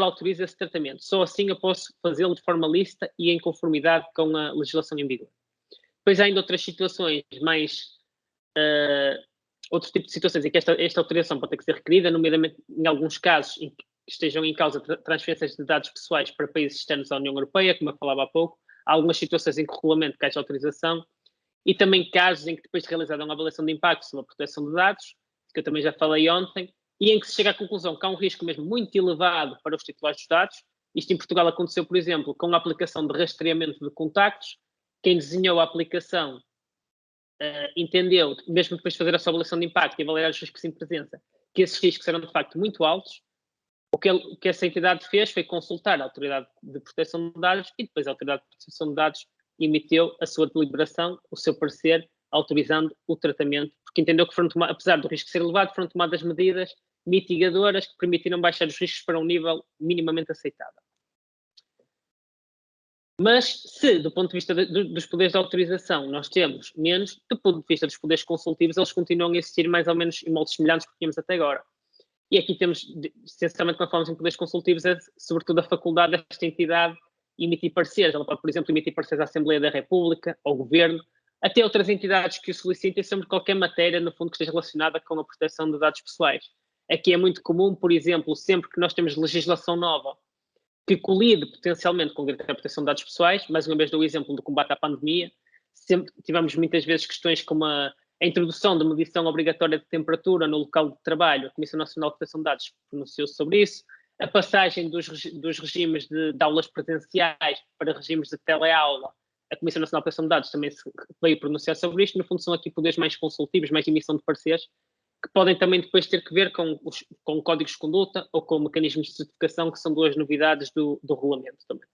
autorize esse tratamento. Só assim eu posso fazê-lo de forma lícita e em conformidade com a legislação em vigor. Depois há ainda outras situações mais... outro tipo de situações em que esta autorização pode ter que ser requerida, nomeadamente em alguns casos em que estejam em causa transferências de dados pessoais para países externos à União Europeia, como eu falava há pouco. Há algumas situações em que o regulamento quer autorização e também casos em que depois de realizada uma avaliação de impacto sobre a proteção de dados, que eu também já falei ontem, e em que se chega à conclusão que há um risco mesmo muito elevado para os titulares dos dados. Isto em Portugal aconteceu, por exemplo, com a aplicação de rastreamento de contactos. Quem desenhou a aplicação entendeu, mesmo depois de fazer a sua avaliação de impacto e avaliar os riscos em presença, que esses riscos eram de facto muito altos. O que essa entidade fez foi consultar a Autoridade de Proteção de Dados e depois a Autoridade de Proteção de Dados emitiu a sua deliberação, o seu parecer, autorizando o tratamento, porque entendeu que, apesar do risco ser elevado, foram tomadas medidas mitigadoras que permitiram baixar os riscos para um nível minimamente aceitável. Mas se, do ponto de vista dos poderes de autorização, nós temos menos, do ponto de vista dos poderes consultivos, eles continuam a existir mais ou menos em moldes semelhantes que tínhamos até agora. E aqui temos, essencialmente, quando falamos em poderes consultivos, é sobretudo a faculdade desta entidade emitir pareceres. Ela pode, por exemplo, emitir pareceres à Assembleia da República, ao Governo, até outras entidades que o solicitem sobre qualquer matéria, no fundo, que esteja relacionada com a proteção de dados pessoais. Aqui é muito comum, por exemplo, sempre que nós temos legislação nova que colide potencialmente com o direito à proteção de dados pessoais, mais uma vez dou o exemplo do combate à pandemia, sempre tivemos muitas vezes questões como a introdução de medição obrigatória de temperatura no local de trabalho. A Comissão Nacional de Proteção de Dados pronunciou-se sobre isso, a passagem dos regimes de aulas presenciais para regimes de teleaula. A Comissão Nacional de Proteção de Dados também veio pronunciar sobre isto. No fundo, são aqui poderes mais consultivos, mais de emissão de pareceres, que podem também depois ter que ver com códigos de conduta ou com mecanismos de certificação, que são duas novidades do regulamento também.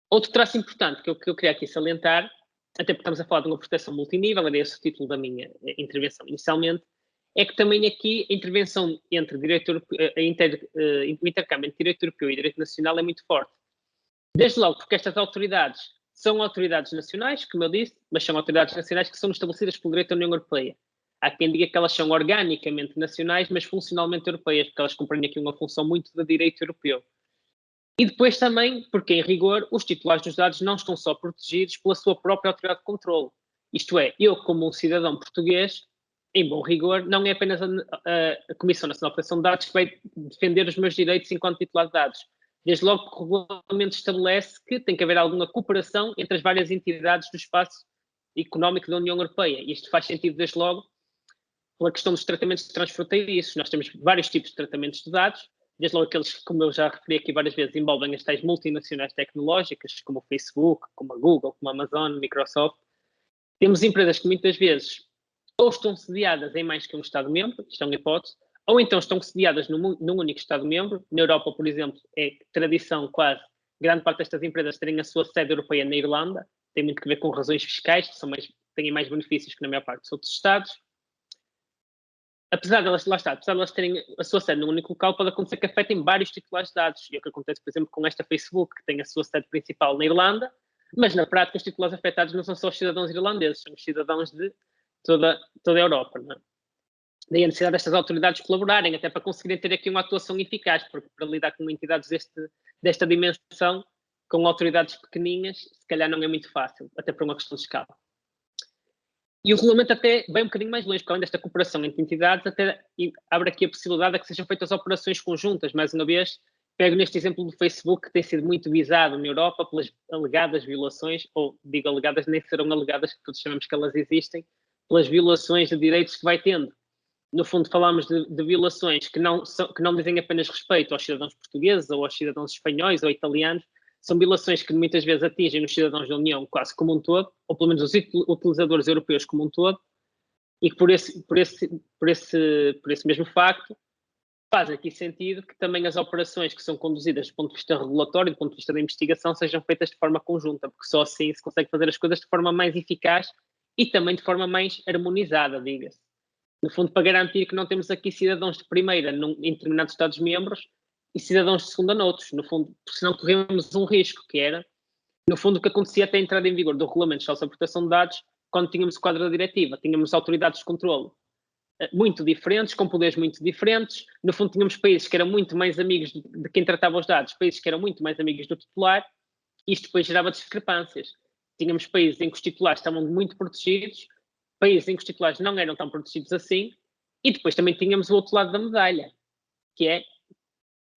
Outro traço importante que eu queria aqui salientar, até porque estamos a falar de uma proteção multinível, era esse o título da minha intervenção inicialmente, é que também aqui a intervenção entre o intercâmbio entre direito europeu e direito nacional é muito forte. Desde logo porque estas autoridades são autoridades nacionais, como eu disse, mas são autoridades nacionais que são estabelecidas pelo direito da União Europeia. Há quem diga que elas são organicamente nacionais, mas funcionalmente europeias, porque elas cumprem aqui uma função muito de direito europeu. E depois também, porque em rigor, os titulares dos dados não estão só protegidos pela sua própria autoridade de controlo. Isto é, eu como um cidadão português, em bom rigor, não é apenas a Comissão Nacional de Proteção de Dados que vai defender os meus direitos enquanto titular de dados. Desde logo que o regulamento estabelece que tem que haver alguma cooperação entre as várias entidades do espaço económico da União Europeia. E isto faz sentido desde logo pela questão dos tratamentos transfronteiriços. Nós temos vários tipos de tratamentos de dados, desde logo aqueles que, como eu já referi aqui várias vezes, envolvem as tais multinacionais tecnológicas, como o Facebook, como a Google, como a Amazon, Microsoft. Temos empresas que muitas vezes ou estão sediadas em mais que um Estado-membro, isto é uma hipótese, ou então estão sediadas num único Estado-membro. Na Europa, por exemplo, é tradição quase, grande parte destas empresas terem a sua sede europeia na Irlanda, tem muito a ver com razões fiscais, que têm mais benefícios que na maior parte dos outros Estados. Apesar de elas terem a sua sede num único local, pode acontecer que afetem vários titulares de dados. E é o que acontece, por exemplo, com esta Facebook, que tem a sua sede principal na Irlanda, mas na prática os titulares afetados não são só os cidadãos irlandeses, são os cidadãos de toda a Europa, não é? Daí a necessidade destas autoridades colaborarem, até para conseguirem ter aqui uma atuação eficaz, porque para lidar com entidades desta dimensão, com autoridades pequeninas, se calhar não é muito fácil, até por uma questão de escala. E o regulamento até vai um bocadinho mais longe, porque além desta cooperação entre entidades, até abre aqui a possibilidade de que sejam feitas operações conjuntas. Mais uma vez, pego neste exemplo do Facebook, que tem sido muito visado na Europa pelas alegadas violações, ou digo alegadas, nem serão alegadas, que todos sabemos que elas existem, pelas violações de direitos que vai tendo. No fundo, falamos de violações que não dizem apenas respeito aos cidadãos portugueses, ou aos cidadãos espanhóis, ou italianos, são violações que muitas vezes atingem os cidadãos da União quase como um todo, ou pelo menos os utilizadores europeus como um todo, e que por esse mesmo facto faz aqui sentido que também as operações que são conduzidas do ponto de vista regulatório, do ponto de vista da investigação, sejam feitas de forma conjunta, porque só assim se consegue fazer as coisas de forma mais eficaz e também de forma mais harmonizada, diga-se. No fundo, para garantir que não temos aqui cidadãos de primeira em determinados Estados-membros e cidadãos de segunda noutros, no fundo, porque senão corremos um risco, que era, no fundo, o que acontecia até a entrada em vigor do Regulamento Geral sobre a Proteção de Dados, quando tínhamos o quadro da diretiva, tínhamos autoridades de controle muito diferentes, com poderes muito diferentes, no fundo tínhamos países que eram muito mais amigos de quem tratava os dados, países que eram muito mais amigos do titular, e isto depois gerava discrepâncias. Tínhamos países em que os titulares estavam muito protegidos, países em que os titulares não eram tão protegidos assim, e depois também tínhamos o outro lado da medalha, que é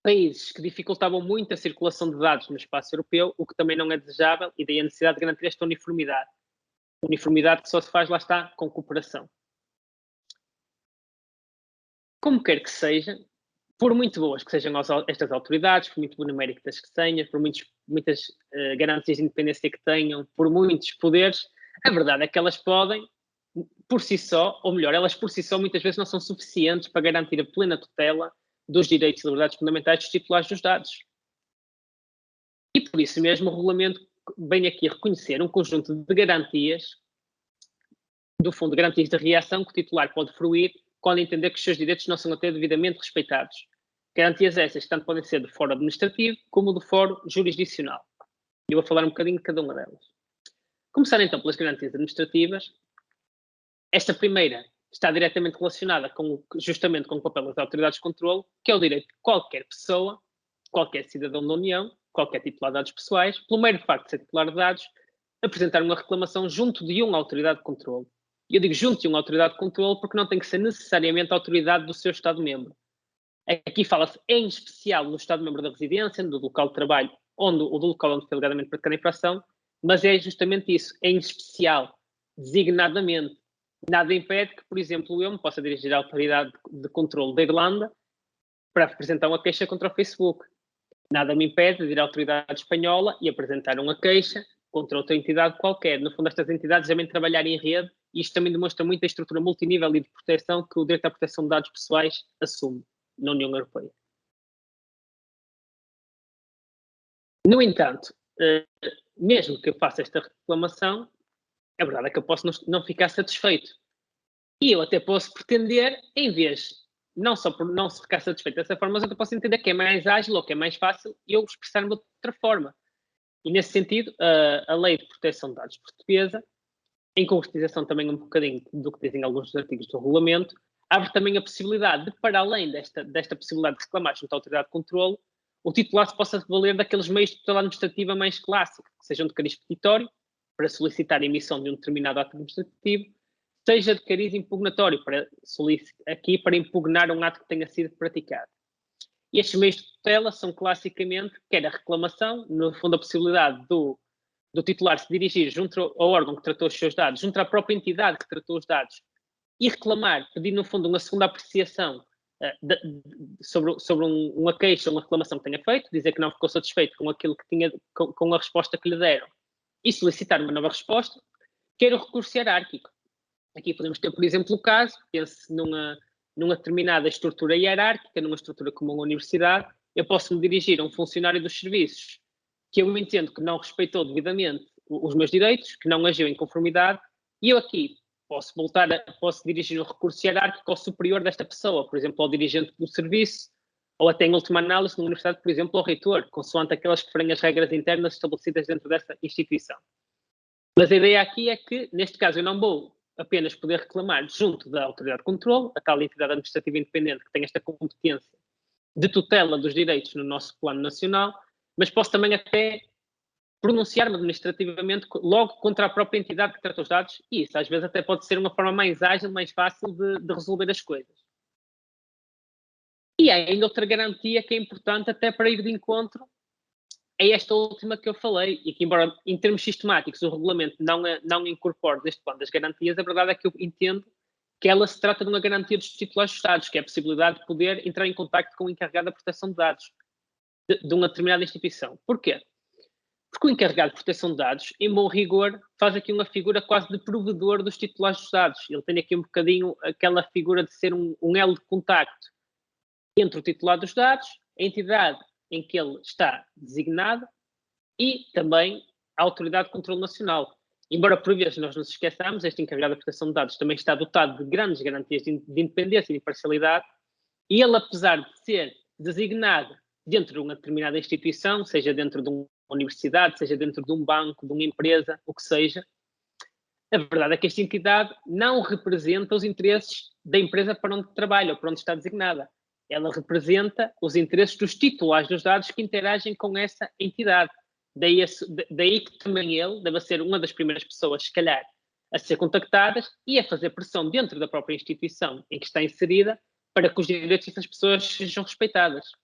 países que dificultavam muito a circulação de dados no espaço europeu, o que também não é desejável, e daí a necessidade de garantir esta uniformidade. Uniformidade que só se faz, lá está, com cooperação. Como quer que seja, por muito boas que sejam estas autoridades, por muito numéricas que tenham, por muitas garantias de independência que tenham, por muitos poderes, a verdade é que elas podem, por si só, ou melhor, elas por si só muitas vezes não são suficientes para garantir a plena tutela dos direitos e liberdades fundamentais dos titulares dos dados. E por isso mesmo o regulamento vem aqui reconhecer um conjunto de garantias, do fundo, garantias de reação que o titular pode fruir quando entender que os seus direitos não são até devidamente respeitados. Garantias essas que tanto podem ser do foro administrativo como do foro jurisdicional. Eu vou falar um bocadinho de cada uma delas. Começar então pelas garantias administrativas. Esta primeira está diretamente relacionada justamente com o papel das autoridades de controle, que é o direito de qualquer pessoa, qualquer cidadão da União, qualquer titular de dados pessoais, pelo mero facto de ser titular de dados, apresentar uma reclamação junto de uma autoridade de controle. E eu digo junto de uma autoridade de controle porque não tem que ser necessariamente a autoridade do seu Estado-membro. Aqui fala-se em especial no Estado-membro da residência, do local de trabalho, ou do local onde foi alegadamente praticada a infração, mas é justamente isso, em especial, designadamente. Nada impede que, por exemplo, eu me possa dirigir à autoridade de controle da Irlanda para apresentar uma queixa contra o Facebook. Nada me impede de ir à autoridade espanhola e apresentar uma queixa contra outra entidade qualquer. No fundo, estas entidades devem trabalhar em rede e isto também demonstra muito a estrutura multinível e de proteção que o direito à proteção de dados pessoais assume na União Europeia. No entanto, mesmo que eu faça esta reclamação, a verdade é que eu posso não ficar satisfeito. E eu até posso pretender, em vez, não só por não se ficar satisfeito dessa forma, mas eu posso entender que é mais ágil ou que é mais fácil eu expressar-me de outra forma. E nesse sentido, a Lei de Proteção de Dados Portuguesa, em concretização também um bocadinho do que dizem alguns dos artigos do regulamento, abre também a possibilidade de, para além desta possibilidade de reclamar junto à autoridade de controle, o titular se possa valer daqueles meios de tutela administrativa mais clássicos, que sejam de cariz petitório, para solicitar a emissão de um determinado ato administrativo, seja de cariz impugnatório, para impugnar um ato que tenha sido praticado. E estes meios de tutela são classicamente, quer a reclamação, no fundo a possibilidade do titular se dirigir junto ao órgão que tratou os seus dados, junto à própria entidade que tratou os dados, e reclamar, pedir no fundo uma segunda apreciação sobre uma queixa ou uma reclamação que tenha feito, dizer que não ficou satisfeito com aquilo que tinha, com a resposta que lhe deram, e solicitar uma nova resposta, quer o recurso hierárquico. Aqui podemos ter, por exemplo, o caso, pense numa determinada estrutura hierárquica, numa estrutura como uma universidade, eu posso me dirigir a um funcionário dos serviços que eu entendo que não respeitou devidamente os meus direitos, que não agiu em conformidade, e eu aqui posso dirigir um recurso hierárquico ao superior desta pessoa, por exemplo, ao dirigente do serviço, ou até em última análise, na universidade, por exemplo, ao reitor, consoante aquelas que forem as regras internas estabelecidas dentro dessa instituição. Mas a ideia aqui é que, neste caso, eu não vou apenas poder reclamar junto da autoridade de controle, a tal entidade administrativa independente que tem esta competência de tutela dos direitos no nosso plano nacional, mas posso também até pronunciar-me administrativamente logo contra a própria entidade que trata os dados, e isso às vezes até pode ser uma forma mais ágil, mais fácil de resolver as coisas. E há ainda outra garantia que é importante até para ir de encontro a esta última que eu falei, e que embora em termos sistemáticos o regulamento não incorpore neste plano das garantias, a verdade é que eu entendo que ela se trata de uma garantia dos titulares dos dados, que é a possibilidade de poder entrar em contacto com o encarregado da proteção de dados de uma determinada instituição. Porquê? Porque o encarregado de proteção de dados, em bom rigor, faz aqui uma figura quase de provedor dos titulares dos dados. Ele tem aqui um bocadinho aquela figura de ser um elo de contacto entre o titular dos dados, a entidade em que ele está designado e também a Autoridade de Controlo Nacional. Embora por vezes nós nos esqueçamos, este encarregado da proteção de dados também está dotado de grandes garantias de independência e de imparcialidade, e ele, apesar de ser designado dentro de uma determinada instituição, seja dentro de uma universidade, seja dentro de um banco, de uma empresa, o que seja, a verdade é que esta entidade não representa os interesses da empresa para onde trabalha ou para onde está designada. Ela representa os interesses dos titulares dos dados que interagem com essa entidade. Daí que também ele deve ser uma das primeiras pessoas, se calhar, a ser contactadas e a fazer pressão dentro da própria instituição em que está inserida para que os direitos dessas pessoas sejam respeitados.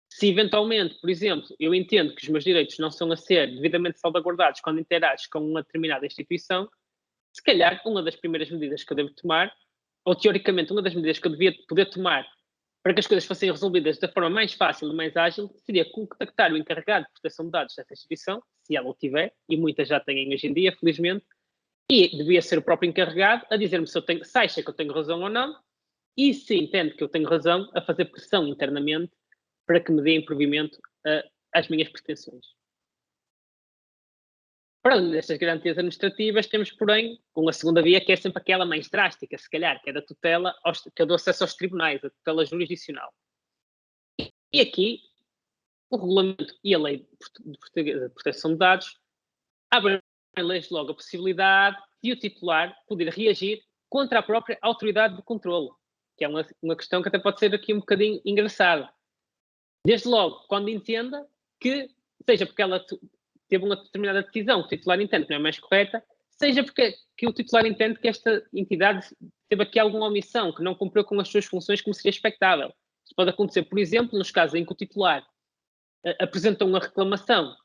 Se eventualmente, por exemplo, eu entendo que os meus direitos não são a ser devidamente salvaguardados quando interajo com uma determinada instituição, se calhar uma das primeiras medidas que eu devo tomar, ou teoricamente uma das medidas que eu devia poder tomar para que as coisas fossem resolvidas da forma mais fácil e mais ágil, seria contactar o encarregado de proteção de dados dessa instituição, se ela o tiver, e muitas já têm hoje em dia, felizmente, e devia ser o próprio encarregado a dizer-me se acha que eu tenho razão ou não, e se entende que eu tenho razão, a fazer pressão internamente para que me deem provimento às minhas pretensões. Para além destas garantias administrativas, temos, porém, uma segunda via que é sempre aquela mais drástica, se calhar, que é da tutela, que é do acesso aos tribunais, a tutela jurisdicional. E aqui, o regulamento e a lei de proteção de dados abrem desde logo a possibilidade de o titular poder reagir contra a própria autoridade de controlo, que é uma questão que até pode ser aqui um bocadinho engraçada. Desde logo, quando entenda que, seja porque ela teve uma determinada decisão que o titular entende que não é mais correta, seja porque que o titular entende que esta entidade teve aqui alguma omissão, que não cumpriu com as suas funções como seria expectável. Isso pode acontecer, por exemplo, nos casos em que o titular apresenta uma reclamação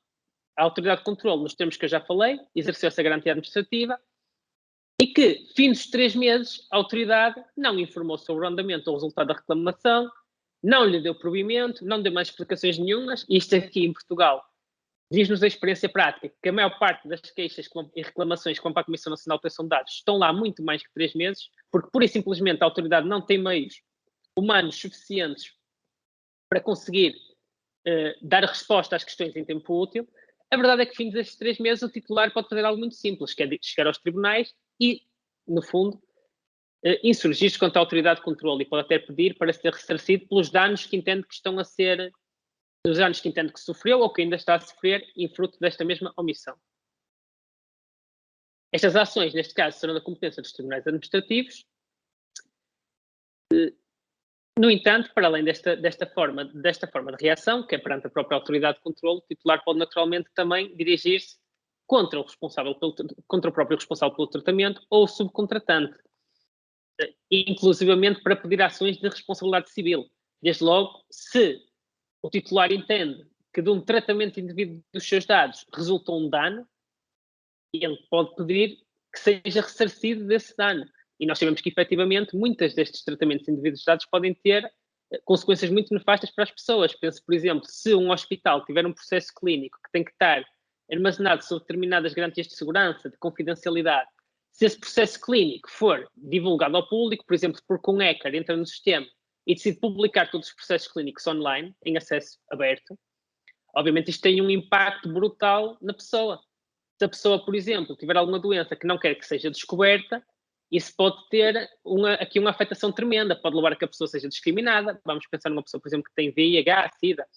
à autoridade de controle, nos termos que eu já falei, exerceu essa garantia administrativa, e que, fim dos 3 meses, a autoridade não informou sobre o andamento ou o resultado da reclamação, não lhe deu provimento, não deu mais explicações nenhumas, e isto aqui em Portugal diz-nos a experiência prática que a maior parte das queixas e reclamações que vão para a Comissão Nacional de Proteção de Dados estão lá muito mais que 3 meses, porque pura e simplesmente a autoridade não tem meios humanos suficientes para conseguir dar resposta às questões em tempo útil. A verdade é que, fim desses 3 meses, o titular pode fazer algo muito simples, que é chegar aos tribunais e, no fundo, insurgir-se contra a autoridade de controle, e pode até pedir para ser ressarcido pelos danos que entende que estão a ser, dos danos que entende que sofreu ou que ainda está a sofrer em fruto desta mesma omissão. Estas ações, neste caso, serão da competência dos tribunais administrativos. No entanto, para além desta forma de reação, que é perante a própria autoridade de controle, o titular pode naturalmente também dirigir-se contra o próprio responsável pelo tratamento ou o subcontratante, inclusivamente para pedir ações de responsabilidade civil. Desde logo, se o titular entende que de um tratamento indevido dos seus dados resulta um dano, ele pode pedir que seja ressarcido desse dano. E nós sabemos que, efetivamente, muitos destes tratamentos indevidos de dados podem ter consequências muito nefastas para as pessoas. Pense, por exemplo, se um hospital tiver um processo clínico que tem que estar armazenado sob determinadas garantias de segurança, de confidencialidade, se esse processo clínico for divulgado ao público, por exemplo, porque um hacker entra no sistema e decide publicar todos os processos clínicos online, em acesso aberto, obviamente isto tem um impacto brutal na pessoa. Se a pessoa, por exemplo, tiver alguma doença que não quer que seja descoberta, isso pode ter aqui uma afetação tremenda, pode levar a que a pessoa seja discriminada. Vamos pensar numa pessoa, por exemplo, que tem VIH, SIDA.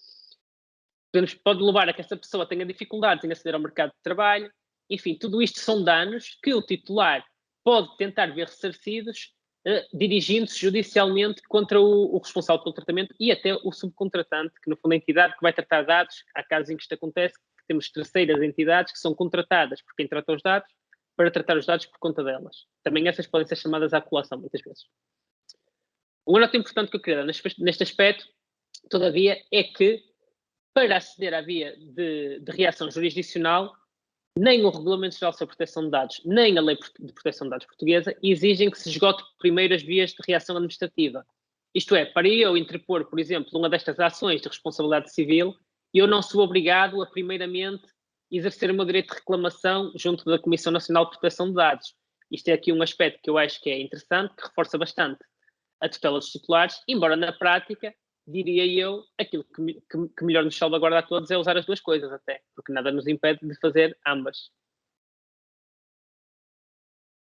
Pode levar a que essa pessoa tenha dificuldades em aceder ao mercado de trabalho. Enfim, tudo isto são danos que o titular pode tentar ver ressarcidos dirigindo-se judicialmente contra o responsável pelo tratamento e até o subcontratante, que no fundo é a entidade que vai tratar dados. Há casos em que isto acontece, que temos terceiras entidades que são contratadas por quem trata os dados para tratar os dados por conta delas. Também essas podem ser chamadas à colação, muitas vezes. Uma nota importante que eu queria dar neste aspecto, todavia, é que para aceder à via de reação jurisdicional, nem o Regulamento Geral sobre a Proteção de Dados, nem a Lei de Proteção de Dados portuguesa exigem que se esgote primeiro as vias de reação administrativa. Isto é, para eu interpor, por exemplo, uma destas ações de responsabilidade civil, eu não sou obrigado a, primeiramente, exercer o meu direito de reclamação junto da Comissão Nacional de Proteção de Dados. Isto é aqui um aspecto que eu acho que é interessante, que reforça bastante a tutela dos titulares, embora na prática, diria eu, aquilo que melhor nos salvaguarda a todos é usar as duas coisas até, porque nada nos impede de fazer ambas.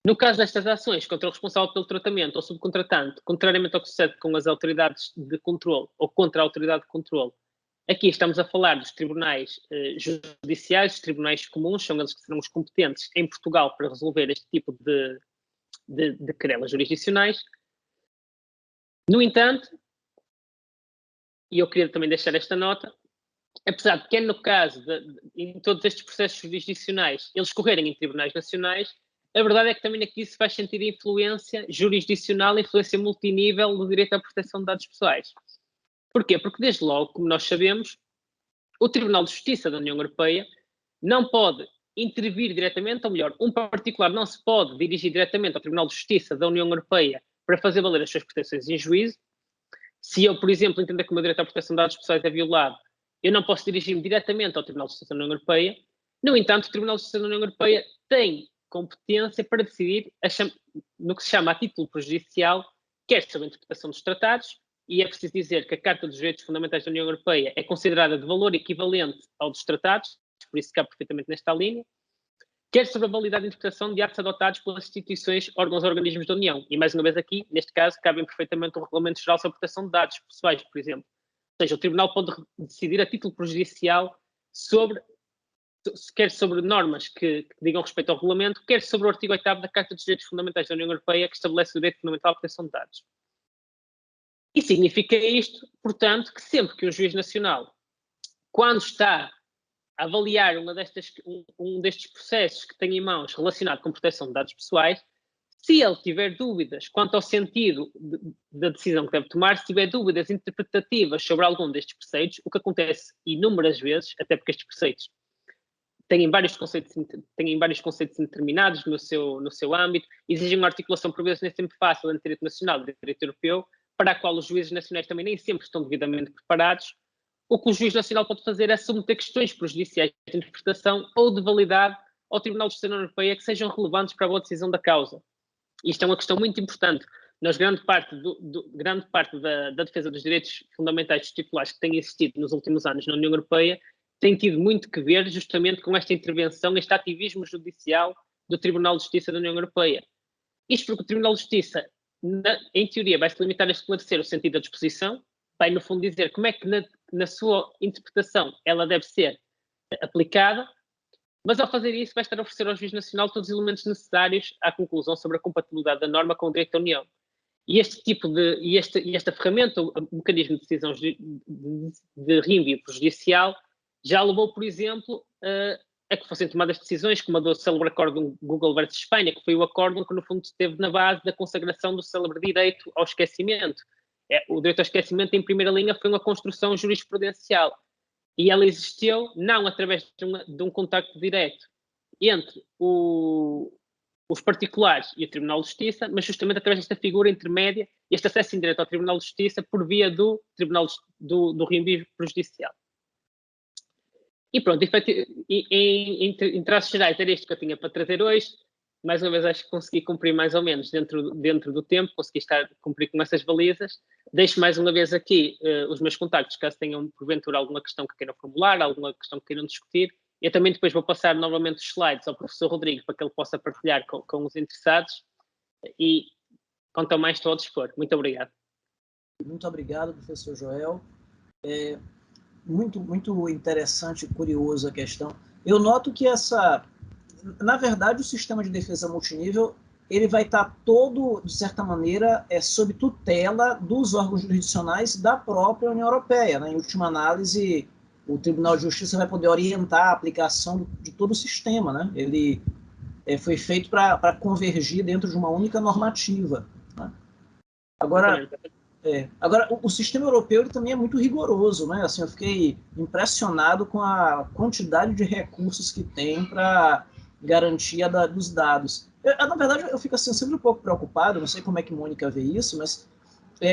No caso destas ações contra o responsável pelo tratamento ou subcontratante, contrariamente ao que sucede com as autoridades de controle ou contra a autoridade de controle, aqui estamos a falar dos tribunais judiciais, os tribunais comuns, são eles que serão os competentes em Portugal para resolver este tipo de querelas jurisdicionais. No entanto, e eu queria também deixar esta nota, apesar de que no caso em todos estes processos jurisdicionais, eles correrem em tribunais nacionais, a verdade é que também aqui se faz sentir influência jurisdicional, influência multinível do direito à proteção de dados pessoais. Porquê? Porque desde logo, como nós sabemos, o Tribunal de Justiça da União Europeia não pode intervir diretamente, ou melhor, um particular não se pode dirigir diretamente ao Tribunal de Justiça da União Europeia para fazer valer as suas pretensões em juízo. Se eu, por exemplo, entender que o meu direito à proteção de dados pessoais é violado, eu não posso dirigir-me diretamente ao Tribunal de Justiça da União Europeia. No entanto, o Tribunal de Justiça da União Europeia tem competência para decidir no que se chama a título prejudicial, quer sobre a interpretação dos tratados, e é preciso dizer que a Carta dos Direitos Fundamentais da União Europeia é considerada de valor equivalente ao dos tratados, por isso cabe perfeitamente nesta linha, quer sobre a validade de interpretação de atos adotados pelas instituições, órgãos ou organismos da União. E mais uma vez aqui, neste caso, cabem perfeitamente o Regulamento Geral sobre a Proteção de Dados Pessoais, por exemplo. Ou seja, o Tribunal pode decidir a título prejudicial quer sobre normas que digam respeito ao Regulamento, quer sobre o artigo 8º da Carta dos Direitos Fundamentais da União Europeia, que estabelece o direito fundamental à proteção de dados. E significa isto, portanto, que sempre que um juiz nacional, quando está a avaliar um destes processos que tem em mãos relacionado com proteção de dados pessoais, se ele tiver dúvidas quanto ao sentido da decisão que deve tomar, se tiver dúvidas interpretativas sobre algum destes preceitos, o que acontece inúmeras vezes, até porque estes preceitos têm vários conceitos indeterminados no seu âmbito, exigem uma articulação, por vezes, nem sempre fácil entre direito nacional e direito europeu, para a qual os juízes nacionais também nem sempre estão devidamente preparados. O que o juiz nacional pode fazer é submeter questões prejudiciais de interpretação ou de validade ao Tribunal de Justiça da União Europeia que sejam relevantes para a boa decisão da causa. Isto é uma questão muito importante. Grande parte da defesa dos direitos fundamentais dos titulares que tem existido nos últimos anos na União Europeia tem tido muito que ver justamente com esta intervenção, este ativismo judicial do Tribunal de Justiça da União Europeia. Isto porque o Tribunal de Justiça, em teoria, vai se limitar a esclarecer o sentido da disposição, vai, no fundo, dizer como é que, na sua interpretação, ela deve ser aplicada, mas, ao fazer isso, vai estar a oferecer ao juiz nacional todos os elementos necessários à conclusão sobre a compatibilidade da norma com o direito da União. E esta ferramenta, o mecanismo de decisão de reenvio prejudicial, já levou, por exemplo, a que fossem tomadas decisões, como a do célebre acórdão Google versus Espanha, que foi o acórdão que, no fundo, esteve na base da consagração do célebre direito ao esquecimento. O direito ao esquecimento, em primeira linha, foi uma construção jurisprudencial. E ela existiu não através de um contacto direto entre os particulares e o Tribunal de Justiça, mas justamente através desta figura intermédia, este acesso indireto ao Tribunal de Justiça por via do Tribunal do reenvio prejudicial. E pronto, em traços gerais, era isto que eu tinha para trazer hoje. Mais uma vez, acho que consegui cumprir mais ou menos dentro do tempo, consegui cumprir com essas balizas. Deixo mais uma vez aqui os meus contactos, caso tenham, porventura, alguma questão que queiram formular, alguma questão que queiram discutir. Eu também depois vou passar novamente os slides ao professor Rodrigo para que ele possa partilhar com os interessados. E, quanto ao mais, estou ao dispor. Muito obrigado. Muito obrigado, professor Joel. Muito interessante e curioso a questão. Eu noto que na verdade, o sistema de defesa multinível ele vai estar todo, de certa maneira, sob tutela dos órgãos jurisdicionais da própria União Europeia, né? Em última análise, o Tribunal de Justiça vai poder orientar a aplicação de todo o sistema, né? Ele foi feito para convergir dentro de uma única normativa, né? Agora, o sistema europeu ele também é muito rigoroso, né? Assim, eu fiquei impressionado com a quantidade de recursos que tem para garantia dos dados. Na verdade, eu fico assim, sempre um pouco preocupado, não sei como é que Mônica vê isso, mas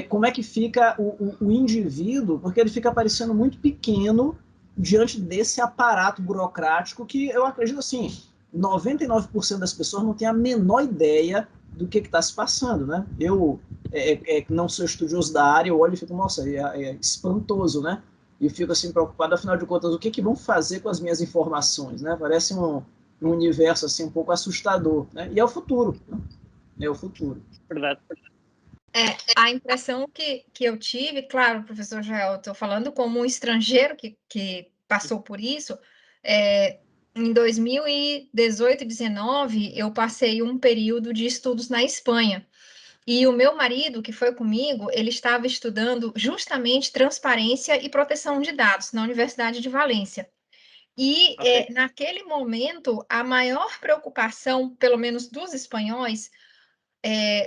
como é que fica o indivíduo, porque ele fica parecendo muito pequeno diante desse aparato burocrático que eu acredito assim, 99% das pessoas não tem a menor ideia do que está se passando, né? Eu não sou estudioso da área, eu olho e fico, nossa, é espantoso, né? E eu fico assim preocupado, afinal de contas, o que vão fazer com as minhas informações, né? Parece um universo assim um pouco assustador, né? E é o futuro, né? É o futuro. Verdade. A impressão que eu tive, claro, professor Joel, estou falando como um estrangeiro que passou por isso, em 2018 e 2019, eu passei um período de estudos na Espanha. E o meu marido, que foi comigo, ele estava estudando justamente transparência e proteção de dados na Universidade de Valência. E, naquele momento, a maior preocupação, pelo menos dos espanhóis,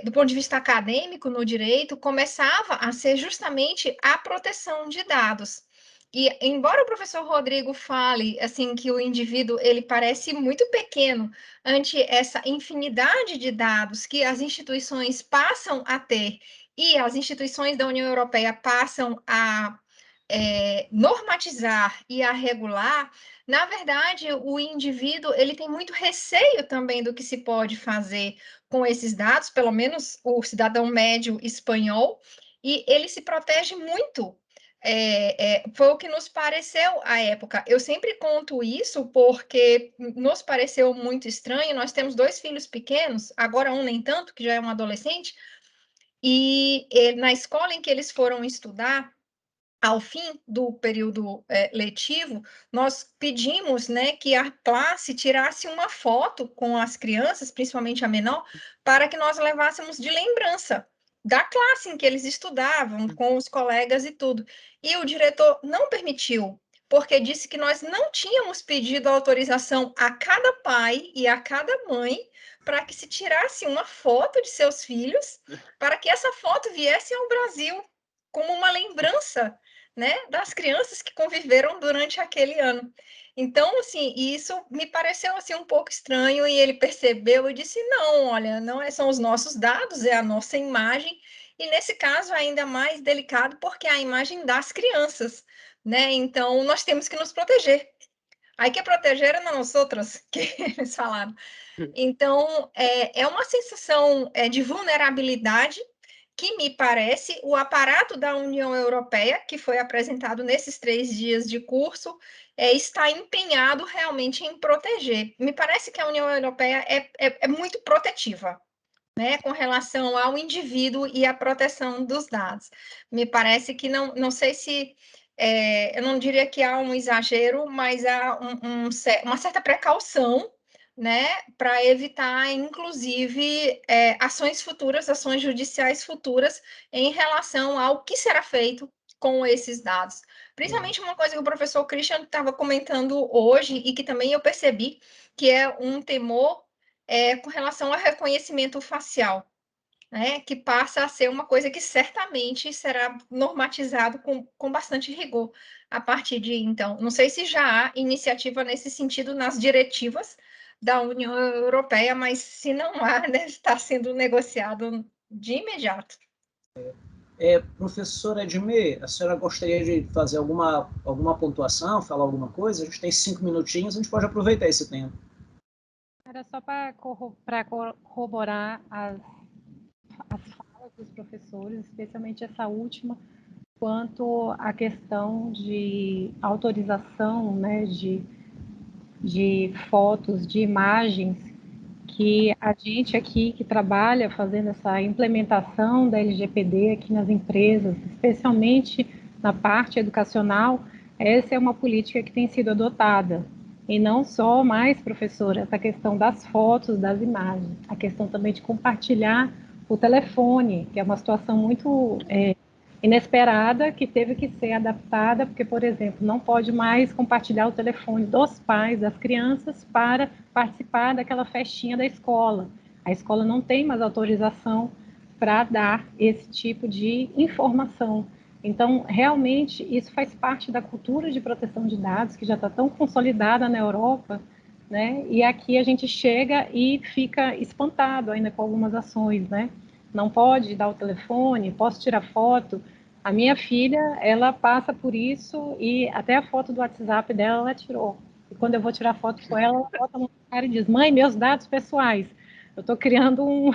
do ponto de vista acadêmico no direito, começava a ser justamente a proteção de dados. E, embora o professor Rodrigo fale assim que o indivíduo ele parece muito pequeno ante essa infinidade de dados que as instituições passam a ter e as instituições da União Europeia passam a normatizar e a regular, na verdade, o indivíduo ele tem muito receio também do que se pode fazer com esses dados, pelo menos o cidadão médio espanhol, e ele se protege muito. Foi o que nos pareceu à época. Eu sempre conto isso porque nos pareceu muito estranho. Nós temos 2 filhos pequenos, agora um nem tanto, que já é um adolescente, e na escola em que eles foram estudar, ao fim do período letivo, nós pedimos, né, que a classe tirasse uma foto com as crianças, principalmente a menor, para que nós levássemos de lembrança da classe em que eles estudavam, com os colegas e tudo. E o diretor não permitiu, porque disse que nós não tínhamos pedido autorização a cada pai e a cada mãe para que se tirasse uma foto de seus filhos, para que essa foto viesse ao Brasil como uma lembrança, né, das crianças que conviveram durante aquele ano. Então, assim, isso me pareceu assim um pouco estranho e ele percebeu e disse: não, olha, não são os nossos dados, é a nossa imagem, e nesse caso ainda mais delicado porque é a imagem das crianças, né? Então, nós temos que nos proteger. Aí que proteger é nós outros, que eles falaram. Então, é uma sensação de vulnerabilidade que me parece o aparato da União Europeia, que foi apresentado nesses 3 dias de curso, está empenhado realmente em proteger. Me parece que a União Europeia é muito protetiva, né, com relação ao indivíduo e à proteção dos dados. Me parece que não sei se eu não diria que há um exagero, mas há uma certa precaução, né, para evitar, inclusive, ações futuras, ações judiciais futuras em relação ao que será feito com esses dados. Principalmente uma coisa que o professor Christian estava comentando hoje e que também eu percebi, que é um temor com relação ao reconhecimento facial, né, que passa a ser uma coisa que certamente será normatizado com bastante rigor a partir de então. Não sei se já há iniciativa nesse sentido nas diretivas da União Europeia, mas se não há, deve estar sendo negociado de imediato. Professora Edmê, a senhora gostaria de fazer alguma pontuação, falar alguma coisa? A gente tem 5 minutinhos, a gente pode aproveitar esse tempo. Era só para corroborar as falas dos professores, especialmente essa última, quanto à questão de autorização, né, de fotos, de imagens, que a gente aqui que trabalha fazendo essa implementação da LGPD aqui nas empresas, especialmente na parte educacional, essa é uma política que tem sido adotada. E não só mais, professora, essa questão das fotos, das imagens, a questão também de compartilhar o telefone, que é uma situação muito inesperada, que teve que ser adaptada, porque, por exemplo, não pode mais compartilhar o telefone dos pais, das crianças, para participar daquela festinha da escola. A escola não tem mais autorização para dar esse tipo de informação. Então, realmente, isso faz parte da cultura de proteção de dados, que já está tão consolidada na Europa, né? E aqui a gente chega e fica espantado ainda com algumas ações, né? Não pode dar o telefone, posso tirar foto. A minha filha, ela passa por isso e até a foto do WhatsApp dela, ela tirou. E quando eu vou tirar foto com ela, ela bota na cara e diz, mãe, meus dados pessoais. Eu estou criando um...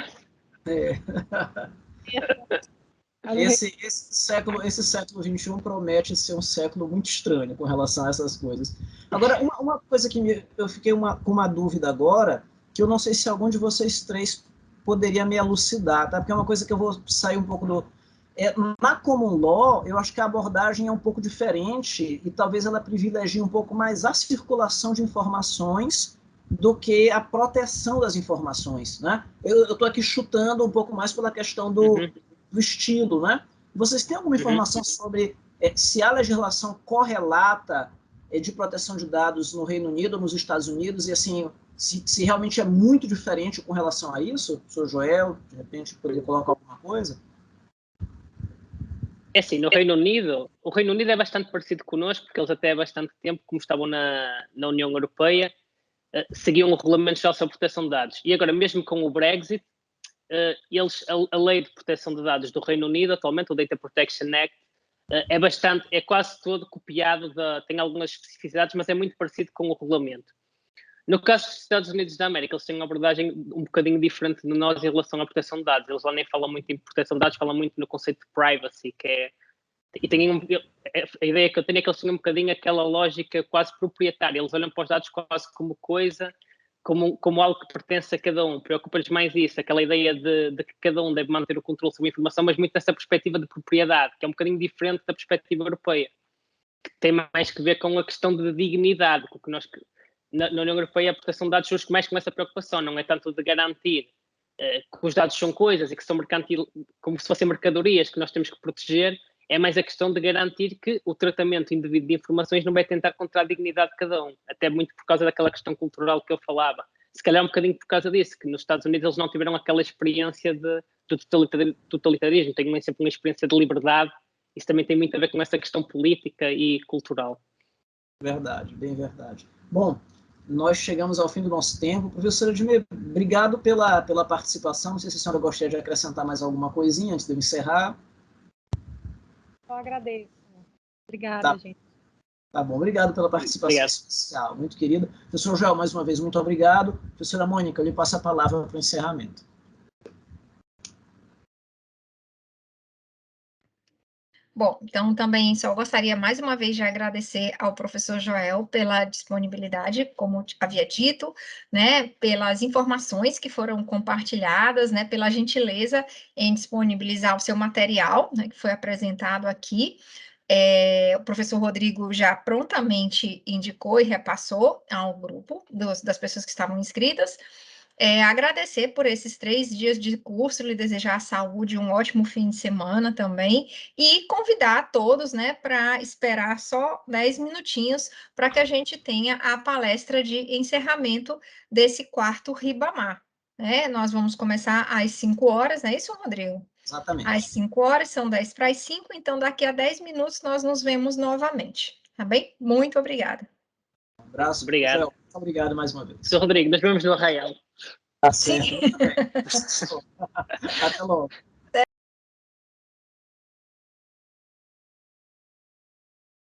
Esse século XXI promete ser um século muito estranho com relação a essas coisas. Agora, uma coisa que eu fiquei com uma dúvida agora, que eu não sei se algum de vocês três poderia me elucidar, tá? Porque é uma coisa que eu vou sair um pouco do... na common law, eu acho que a abordagem é um pouco diferente e talvez ela privilegie um pouco mais a circulação de informações do que a proteção das informações, né? Eu estou aqui chutando um pouco mais pela questão do estilo, né? Vocês têm alguma informação sobre se a legislação correlata de proteção de dados no Reino Unido ou nos Estados Unidos e, assim, se realmente é muito diferente com relação a isso? Sr. Joel, de repente, poderia colocar alguma coisa? É assim, o Reino Unido é bastante parecido connosco, porque eles até há bastante tempo, como estavam na União Europeia, seguiam o Regulamento Geral sobre Proteção de Dados. E agora, mesmo com o Brexit, a Lei de Proteção de Dados do Reino Unido, atualmente, o Data Protection Act, é quase todo copiado, tem algumas especificidades, mas é muito parecido com o regulamento. No caso dos Estados Unidos da América, eles têm uma abordagem um bocadinho diferente de nós em relação à proteção de dados. Eles lá nem falam muito em proteção de dados, falam muito no conceito de privacy, que é... E a ideia que eu tenho é que eles têm um bocadinho aquela lógica quase proprietária. Eles olham para os dados quase como coisa, como algo que pertence a cada um. Preocupa-lhes mais isso, aquela ideia de que cada um deve manter o controle sobre a informação, mas muito nessa perspectiva de propriedade, que é um bocadinho diferente da perspectiva europeia, que tem mais que ver com a questão de dignidade, porque nós... Na União Europeia, a proteção de dados surge mais com essa preocupação, não é tanto de garantir que os dados são coisas e que são como se fossem mercadorias que nós temos que proteger, é mais a questão de garantir que o tratamento indevido de informações não vai tentar contra a dignidade de cada um, até muito por causa daquela questão cultural que eu falava. Se calhar um bocadinho por causa disso, que nos Estados Unidos eles não tiveram aquela experiência de totalitarismo, têm sempre uma experiência de liberdade, isso também tem muito a ver com essa questão política e cultural. Verdade, bem verdade. Bom, nós chegamos ao fim do nosso tempo. Professora Edmê, obrigado pela participação. Não sei se a senhora gostaria de acrescentar mais alguma coisinha antes de eu encerrar. Eu agradeço. Obrigada, gente. Tá bom, obrigado pela participação especial, muito querida. Professor Joel, mais uma vez, muito obrigado. Professora Mônica, eu lhe passo a palavra para o encerramento. Bom, então também só gostaria mais uma vez de agradecer ao professor Joel pela disponibilidade, como havia dito, né, pelas informações que foram compartilhadas, né, pela gentileza em disponibilizar o seu material, né, que foi apresentado aqui. O professor Rodrigo já prontamente indicou e repassou ao grupo das pessoas que estavam inscritas. Agradecer por esses 3 dias de curso, lhe desejar saúde, um ótimo fim de semana também, e convidar a todos, né, para esperar só 10 minutinhos para que a gente tenha a palestra de encerramento desse 4º Ribamar. Né? Nós vamos começar às 5 horas, não é isso, Rodrigo? Exatamente. Às 5 horas, são 10 para as 5, então daqui a 10 minutos nós nos vemos novamente. Tá bem? Muito obrigada. Um abraço. Obrigado. Joel, muito obrigado mais uma vez. Sr. Rodrigo, nós vemos no Arraial. Tá certo. Até logo.